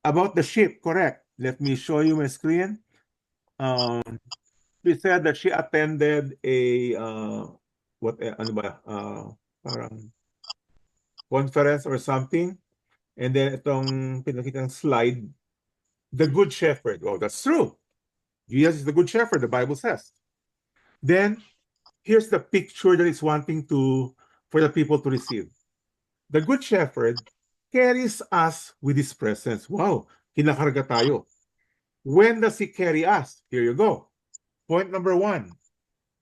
about the sheep, correct. Let me show you my screen. She said that she attended a ano ba? Parang conference or something. And then itong pinakitang slide, the Good Shepherd. Oh, that's true. Jesus is the Good Shepherd, the Bible says. Then, here's the picture that it's wanting for the people to receive. The Good Shepherd carries us with his presence. Wow, kinakarga tayo. When does he carry us? Here you go. Point number 1.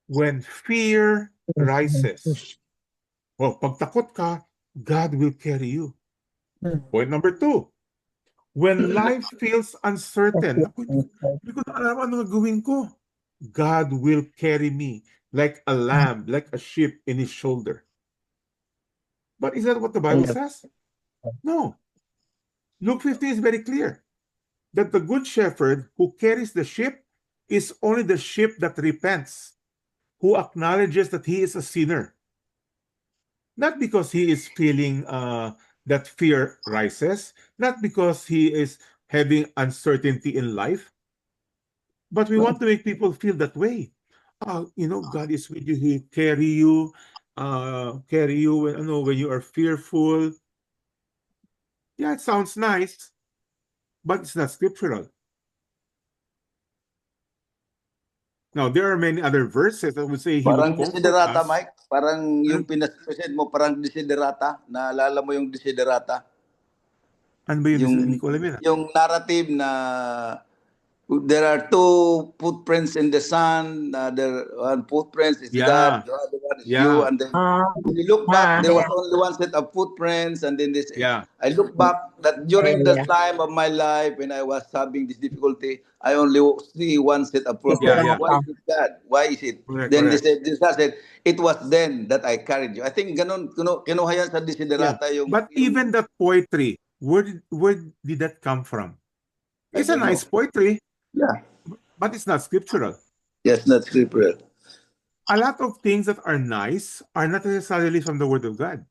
When fear rises. Well, pag takot ka, God will carry you. Point number 2. When life feels uncertain, hindi ko na alam ano gagawin ko. God will carry me like a lamb, like a sheep in his shoulder. But is that what the Bible says? No. Luke 15 is very clear that the good shepherd who carries the sheep is only the sheep that repents, who acknowledges that he is a sinner. Not because he is feeling that fear rises, not because he is having uncertainty in life, but we want to make people feel that way. God is with you. He carry you when you are fearful. Yeah, it sounds nice, but it's not scriptural. Now, there are many other verses that would say he Parang would comfort desiderata, us. Mike. Parang yung pinaspresent mo, parang desiderata. Naalala mo yung desiderata? Ano ba yun? Hindi ko alam yun. Yung narrative na there are 2 footprints in the sun. There one footprint is God, the other one is you. And then when you look back, there was only one set of footprints. And then I look back that during the time of my life when I was having this difficulty, I only see one set of footprints. Why is it God? Why is it? Correct, Then correct. this said, it was then that I carried you. I think ganun, kinuha yan sa desiderata yung... But even that poetry, where did that come from? It's a nice poetry. Yeah. But it's not scriptural. Yes, not scriptural. A lot of things that are nice are not necessarily from the Word of God.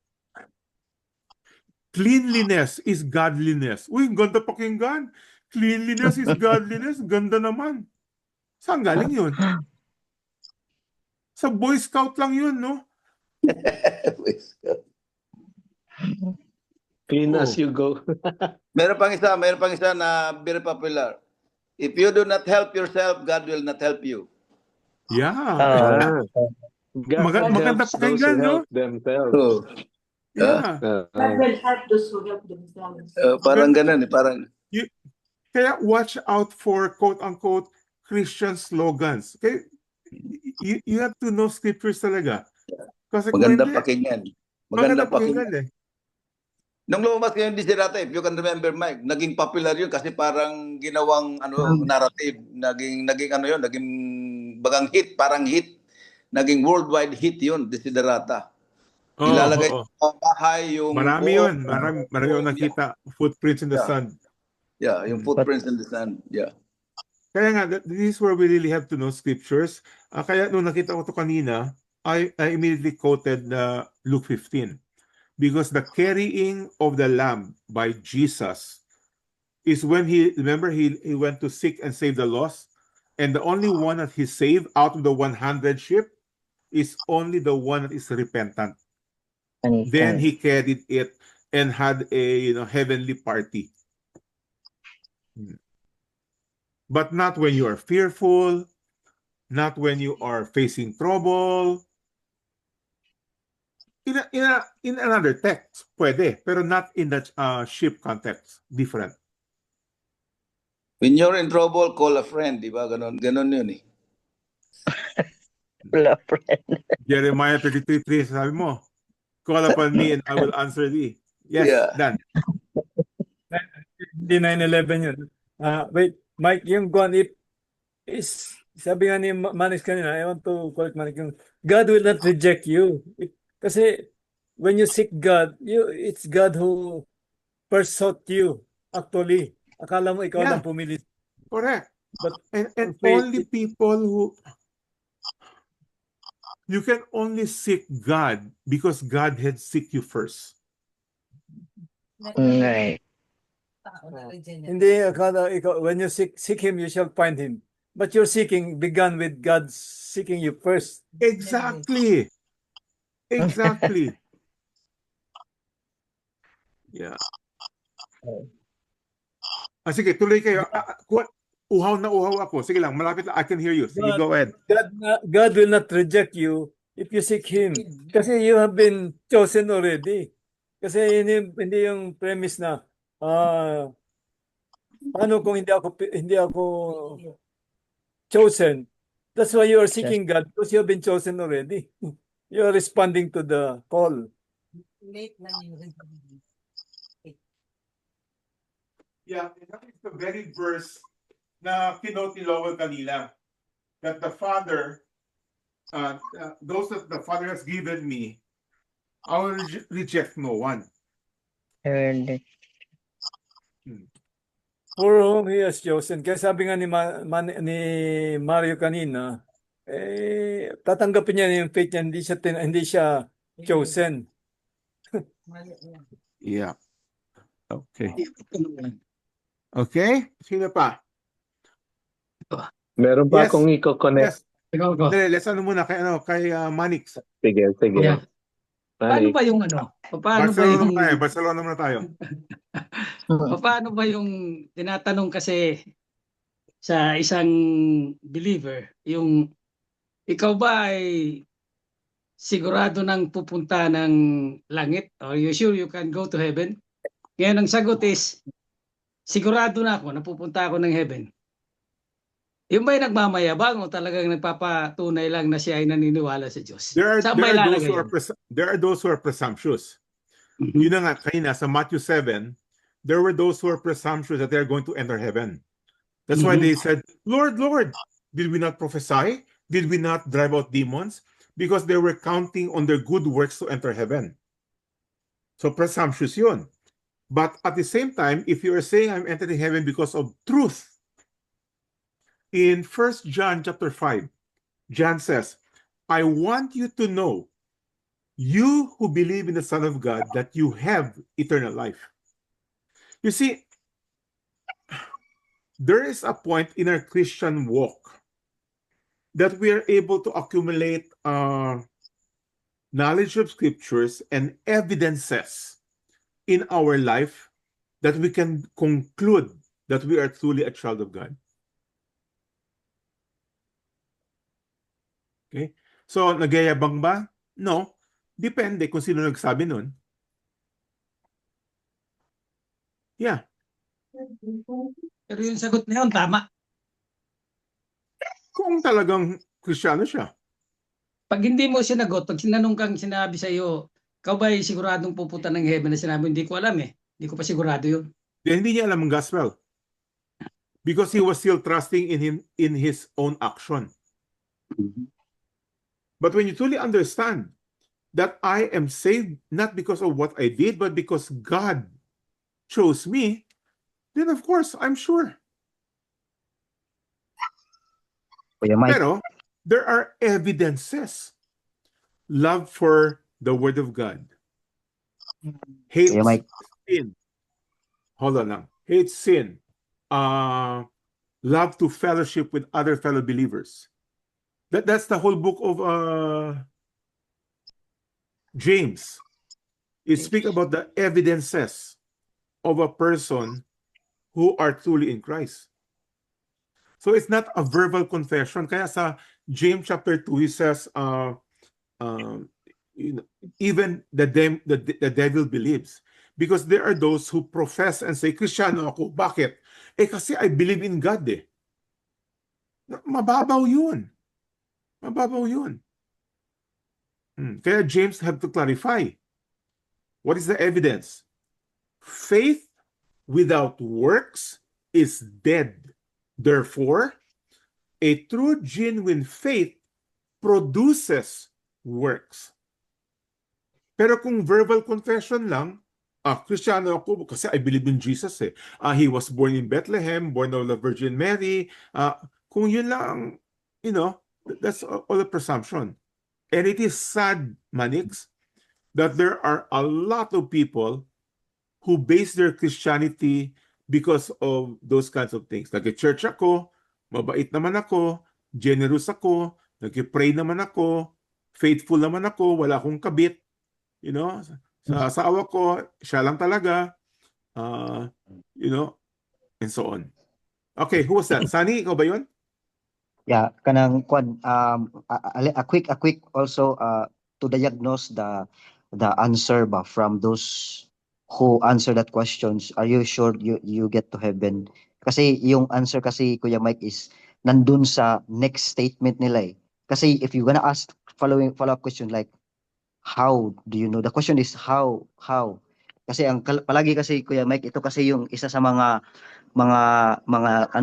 Cleanliness is godliness. Uy, ganda pakinggan. Cleanliness is godliness. Ganda naman. Saan galing yun? Sa Boy Scout lang yun, no? Clean as you go. Meron pang isa na very popular. If you do not help yourself, God will not help you. Yeah. God Maganda helps those pakinggan, who no? help themselves. Yeah. God will help those who help themselves. Parang ganun, parang... Kaya watch out for quote-unquote Christian slogans. Okay? You have to know scriptures talaga. Kasi maganda pakinggan. Maganda pakinggan eh. Nung lumabas ngayon desiderata, if you can remember, Mike, naging popular yun kasi parang ginawang narrative, naging bagang hit, parang hit, naging worldwide hit yun, desiderata. Ilalagay sa bahay yung... Marami yun. Marami yung nakita. Footprints in the sun. Yeah, yung footprints in the sun. Yeah. Kaya nga, this is where we really have to know scriptures. Kaya nung nakita ko to kanina, I immediately quoted Luke 15. Because the carrying of the lamb by Jesus is when he went to seek and save the lost, and the only one that he saved out of the 100 sheep is only the one that is repentant. Then he carried it and had a heavenly party. But not when you are fearful, not when you are facing trouble. In another text, pwede, pero not in the sheep context. Different. When you're in trouble, call a friend, di ba? Ganon yun eh. Call a friend. Jeremiah 33:3, sabi mo, call upon me and I will answer thee. Yes, done. Hindi 9/11 yun. Wait, Mike, yung Guan Ip is, sabi nga ni Manis kanina, I want to correct Manik, yung God will not reject you. Kasi when you seek God, it's God who first sought you, actually. Akala mo ikaw Yeah. lang pumili. Correct. But And faith- only people who you can only seek God because God had seek you first. Right. Hindi, akala ikaw, when you seek Him, you shall find Him. But your seeking began with God seeking you first. Exactly. Exactly. Yeah. Sige, tuloy kayo. Uhaw na uhaw ako. Sige lang, malapit lang. I can hear you. Sige, go ahead. God will not reject you if you seek Him. Kasi you have been chosen already. Kasi hindi yung premise na, paano kung hindi ako chosen? That's why you are seeking God, because you have been chosen already. You are responding to the call. Yeah, and that is the very verse na kinote ni Lowell kanila. That the Father, those that the Father has given me, I will reject no one. And For whom He has chosen. Kaya sabi nga ni Mario kanina, tatanggapin niya yung faith niya, hindi siya chosen. Yeah. Okay. Okay? Sino pa? Meron pa Yes. akong i-connect. Yes. Dali, let's muna kay Manix. Sige. Yeah. Paano Manix. ba yung Barcelona muna tayo. paano ba yung tinatanong kasi sa isang believer, yung ikaw ba ay sigurado nang pupunta ng langit? Are you sure you can go to heaven? Ngayon ang sagot is, sigurado na ako na pupunta ako ng heaven. Yung ba'y nagmamayabang o talagang nagpapatunay lang na siya ay naniniwala sa Diyos? There Saan ba ilalagay yun? are those who are presumptuous. Yun na nga, kanina sa Matthew 7, there were those who are presumptuous that they're going to enter heaven. That's why they said, Lord, Lord, did we not prophesy? Did we not drive out demons? Because they were counting on their good works to enter heaven. So presumptuous yun. But at the same time, if you are saying I'm entering heaven because of truth, in 1 John chapter 5, John says, I want you to know, you who believe in the Son of God, that you have eternal life. You see, there is a point in our Christian walk that we are able to accumulate knowledge of scriptures and evidences in our life that we can conclude that we are truly a child of God. Okay? So, nagyayabang ba? No. Depende kung sino nagsabi nun. Yeah. Pero yung sagot na yun, tama. Kung talagang Kristiyano siya. Pag hindi mo sinagot, pag sinanong kang sinabi sa iyo, ikaw ba ay siguradong pupunta ng heaven na sinabi, hindi ko alam eh. Hindi ko pa sigurado yun. Hindi niya alam ang gospel. Because he was still trusting in his own action. But when you truly understand that I am saved not because of what I did, but because God chose me, then of course, I'm sure. Pero there are evidences. Love for the Word of God. Hate sin. Hold on lang. Hate sin. Love to fellowship with other fellow believers. That's the whole book of James. It speaks about the evidences of a person who are truly in Christ. So it's not a verbal confession. Kaya sa James chapter 2, he says, even the devil believes. Because there are those who profess and say, Kristiyano ako. Bakit? Kasi I believe in God eh. Mababaw yun. Mababaw yun. Kaya James had to clarify. What is the evidence? Faith without works is dead. Therefore, a true, genuine faith produces works. Pero kung verbal confession lang, Kristiyano ako kasi I believe in Jesus eh. He was born in Bethlehem, born of the Virgin Mary. Kung yun lang, that's all a presumption. And it is sad, Manix, that there are a lot of people who base their Christianity because of those kinds of things. Nag-church ako, mabait naman ako, generous ako, nag-pray naman ako, faithful naman ako, wala akong kabit. Sa asawa ko, siya lang talaga. And so on. Okay, who was that? Sunny, ikaw ba yun? Yeah, kanang kwan a quick also to diagnose the answer ba from those who answer that questions. Are you sure you get to heaven? Kasi yung answer kasi Kuya Mike is nandun sa next statement nila eh. Kasi if you gonna ask follow-up question like how do you know? The question is how? Kasi ang palagi kasi Kuya Mike ito kasi yung isa sa mga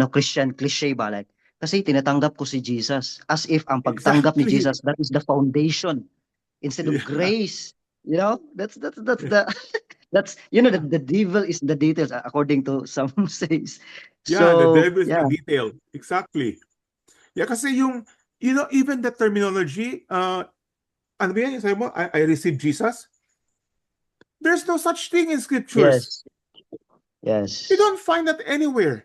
Christian cliche ba like kasi tinatanggap ko si Jesus as if ang pagtanggap ni Exactly. Jesus that is the foundation instead of Yeah. grace. That's the that's the devil is the details according to some says. Yeah, the So devil is yeah. the detail. Exactly. Yeah, kasi yung, even the terminology, ano ba yan? Sabi mo, I received Jesus? There's no such thing in scriptures. Yes. You don't find that anywhere.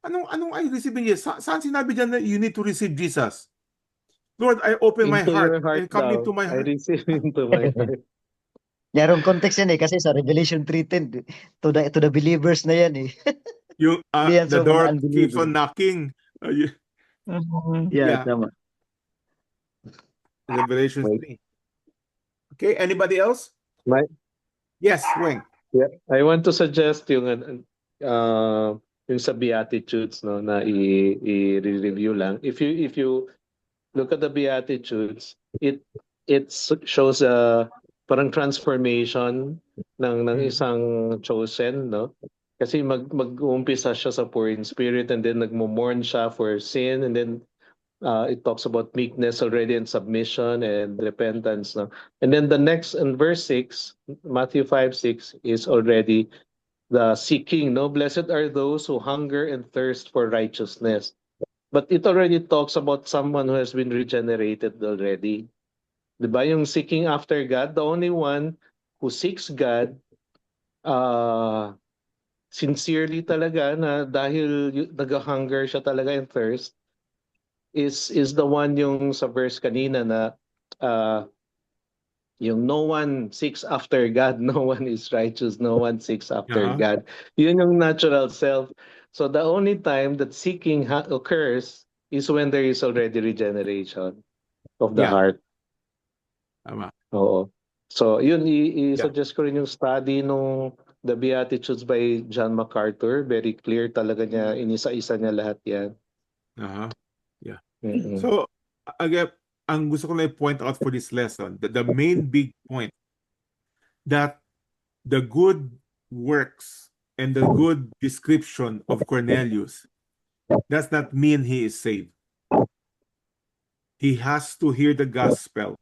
Anong I receive in Jesus? Saan sinabi dyan na you need to receive Jesus? Lord, I open my Into heart your heart and come daw. into my I heart. receive into my heart. Yarong context yan eh kasi sa Revelation 3:10 to the believers na yan eh. Yung, Hindi yan the sa mga door keeps unbelievers. on knocking. Yeah, Yeah. tama. Revelation Wait. 3. Okay, anybody else? My- Yes, Weng. Yeah, I want to suggest yung sa Beatitudes no na i-review lang. If you look at the Beatitudes, it shows a parang transformation ng isang chosen, no? Kasi mag-uumpisa siya sa poor in spirit and then nagmo-mourn siya for sin and then it talks about meekness already and submission and repentance, no? And then the next in verse 6, Matthew 5:6 is already the seeking, no? Blessed are those who hunger and thirst for righteousness. But it already talks about someone who has been regenerated already. Diba? Yung seeking after God, the only one who seeks God sincerely talaga na dahil nag-hunger siya talaga and thirst is the one yung sa verse kanina na yung no one seeks after God, no one is righteous, no one seeks after God. Yun yung natural self. So the only time that seeking occurs is when there is already regeneration of the heart. Tama. Oo. So yun, i-suggest ko rin yung study nung The Beatitudes by John MacArthur. Very clear talaga niya, inisa-isa niya lahat yan. Yeah. Mm-mm. So, again, ang gusto ko na i-point out for this lesson, the main big point, that the good works and the good description of Cornelius does not mean he is saved. He has to hear the gospel,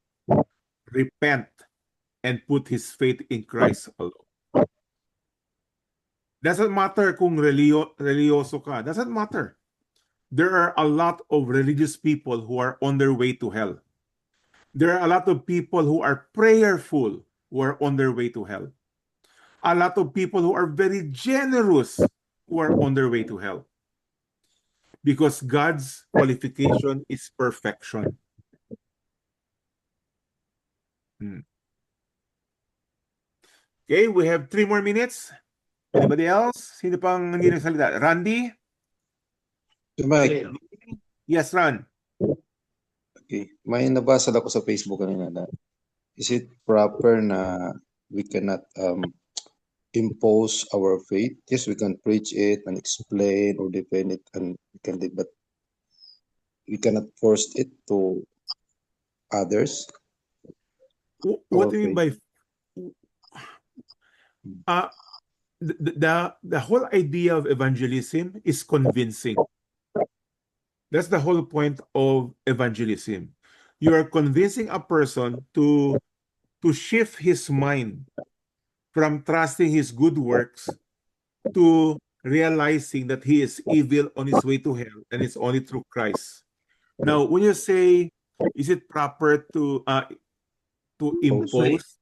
repent, and put his faith in Christ alone. Doesn't matter kung religyoso ka. Doesn't matter. There are a lot of religious people who are on their way to hell. There are a lot of people who are prayerful who are on their way to hell. A lot of people who are very generous who are on their way to hell. Because God's qualification is perfection. Okay, we have 3 more minutes. Anybody else? Sino pang hindi nagsalita? Randy? Mike, Yes, Ran. okay. May nabasa ako sa Facebook kanina na is it proper na we cannot impose our faith? Yes, we can preach it and explain or defend it and we can but we cannot force it to others. What do you mean by the whole idea of evangelism is convincing. That's the whole point of evangelism. You are convincing a person to shift his mind from trusting his good works to realizing that he is evil on his way to hell and it's only through Christ. Now, when you say, is it proper to impose?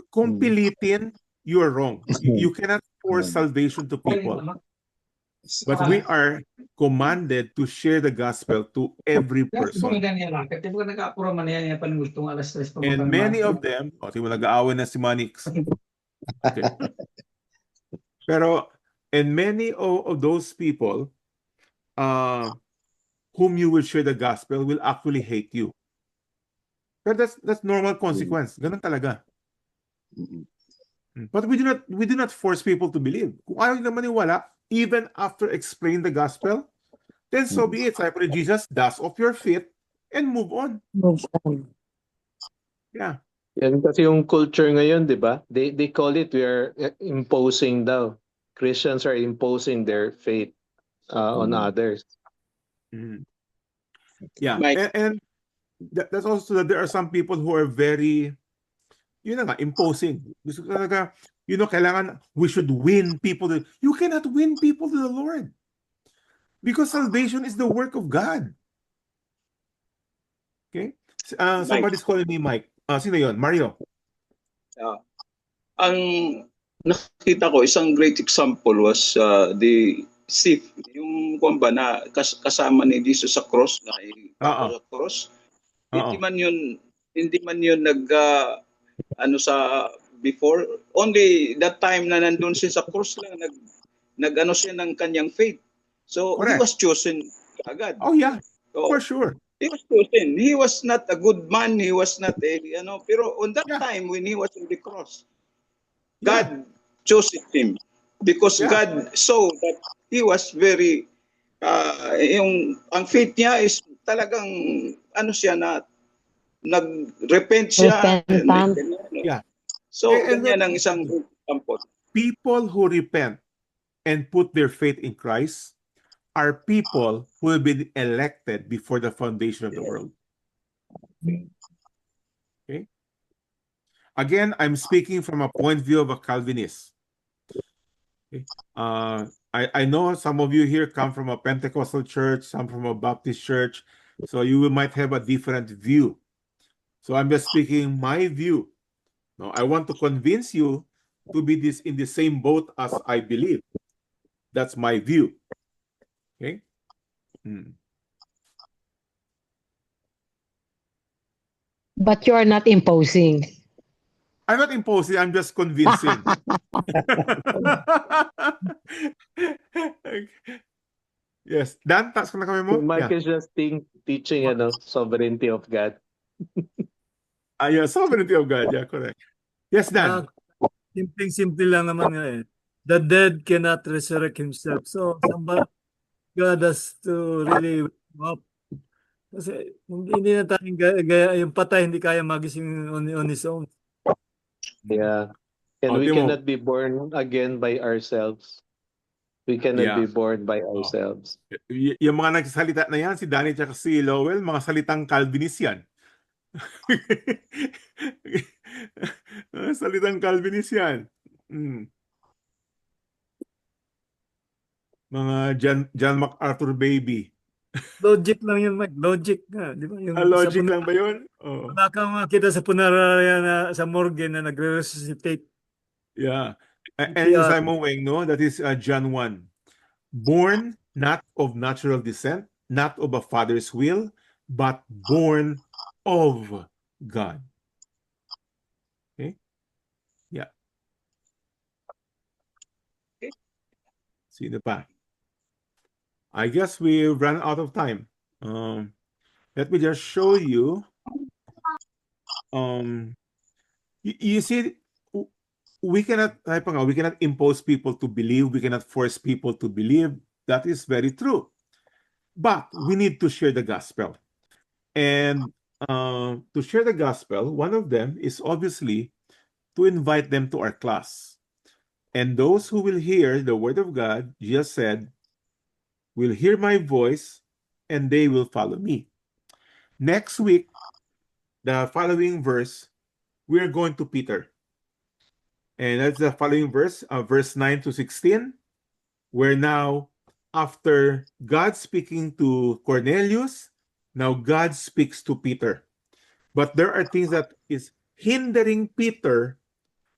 Kung pilitin, you are wrong. You cannot force salvation to people. But we are commanded to share the gospel to every person. And many of them, nag-aaway na si Manix. Okay. Pero, and many of those people whom you will share the gospel will actually hate you. But that's normal consequence. Ganun talaga. But we do not force people to believe. Kung ayaw nila maniwala, even after explaining the gospel, then so be it. Sabi ko ni Jesus, dust off your feet and move on. Move on. Yeah. Yan kasi yung culture ngayon, di ba? They call it, we are imposing daw. Christians are imposing their faith on others. Yeah. And that's also that there are some people who are very, yun na nga, imposing. Gusto talaga, kailangan, we should win people. You cannot win people to the Lord. Because salvation is the work of God. Okay? Somebody's calling me Mike. Sino yun? Mario. Ang nakita ko, isang great example was the thief. Yung kumba na kasama ni Jesus sa cross, sa cross. Hindi man yun sa before. Only that time na nandun siya sa cross lang, nag-ano siya ng kanyang faith. So, correct. He was chosen agad. Oh, yeah. So, for sure. He was chosen. He was not a good man. He was not a, pero on that time when he was on the cross, God chose him because God saw that he was very, ang faith niya is talagang, siya na, nag-repent siya. Yeah. So, ganyan ang isang example. People who repent and put their faith in Christ are people who have been elected before the foundation of the world. Okay? Again, I'm speaking from a point of view of a Calvinist. Okay? I know some of you here come from a Pentecostal church, some from a Baptist church, so you might have a different view. So I'm just speaking my view. Now, I want to convince you to be in the same boat as I believe. That's my view. Okay? But you're not imposing. I'm not imposing, I'm just convincing. Yes. Dan, taas ko na kami mo? Mike is just teaching sovereignty of God. Sovereignty of God. Yeah, correct. Yes, Dan. Simple lang naman nga eh. The dead cannot resurrect himself. So, God has to really wake him up. Kasi hindi na tayong yung patay hindi kaya magising on his own. Yeah. And we cannot be born again by ourselves. We cannot be born by ourselves. Yung mga nagsasalita na yan, si Danny at si Lowell, mga salitang Calvinist yan. Salitang Calvinist yan. Mga John MacArthur baby. Logic lang yun, Mike. Logic nga. Di ba? Logic lang ba yun? Wala kang makita sa punerarya na sa morgue na nagre-resuscitate. Yeah. And Simon Weng, no? That is John 1. Born not of natural descent, not of a father's will, but born of God. Okay? Yeah. Sino pa? I guess we ran out of time. Let me just show you. You see, we cannot impose people to believe. We cannot force people to believe. That is very true. But we need to share the gospel. And to share the gospel, one of them is obviously to invite them to our class. And those who will hear the word of God, Jesus said, will hear my voice and they will follow me. Next week, the following verse, we are going to Peter. And that's the following verse, verse 9 to 16, where now, after God speaking to Cornelius, now God speaks to Peter. But there are things that is hindering Peter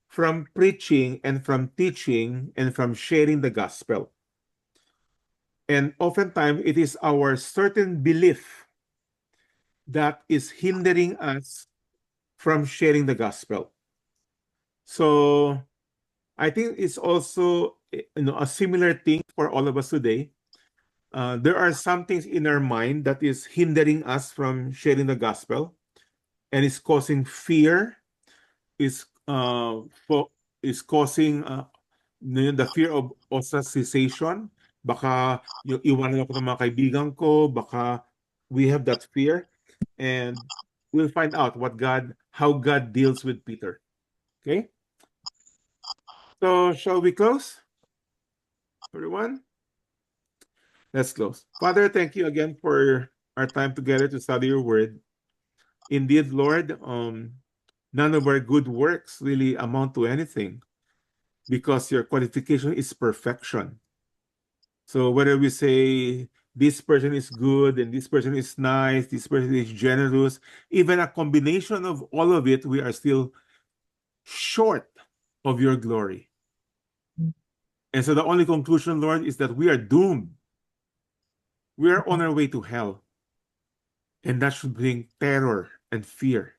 from preaching and from teaching and from sharing the gospel. And oftentimes, it is our certain belief that is hindering us from sharing the gospel. So I think it's also a similar thing for all of us today. There are some things in our mind that is hindering us from sharing the gospel, and it's causing fear. Is causing the fear of ostracization. Baka yung iwanan ako ng mga kaibigan ko. Baka we have that fear, and we'll find out how God deals with Peter. Okay. So shall we close, everyone? Let's close. Father, thank you again for our time together to study your word. Indeed, Lord, none of our good works really amount to anything because your qualification is perfection. So whether we say this person is good and this person is nice, this person is generous, even a combination of all of it, we are still short of your glory. And so the only conclusion, Lord, is that we are doomed. We are on our way to hell. And that should bring terror and fear.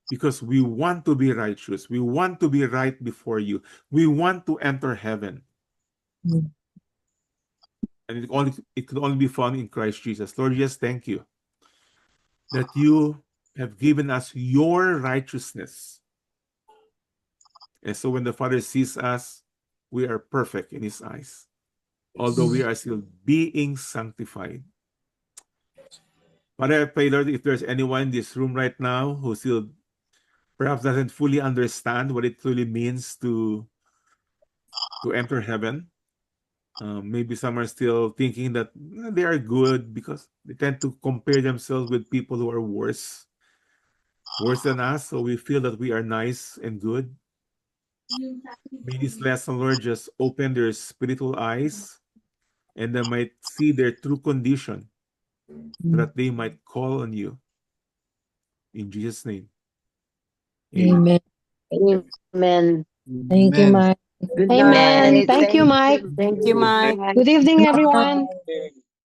Because we want to be righteous. We want to be right before you. We want to enter heaven. And it could only be found in Christ Jesus. Lord, yes, thank you that you have given us your righteousness. And so when the Father sees us, we are perfect in his eyes, although we are still being sanctified. Father, I pray, Lord, if there's anyone in this room right now who still perhaps doesn't fully understand what it really means to enter heaven, maybe some are still thinking that they are good because they tend to compare themselves with people who are worse than us, so we feel that we are nice and good. May this lesson, Lord, just open their spiritual eyes and they might see their true condition so that they might call on you. In Jesus' name. Amen. Amen. Thank you, Mike. Good Amen. night. Thank you, Mike. Thank you, Mike. Good evening, everyone.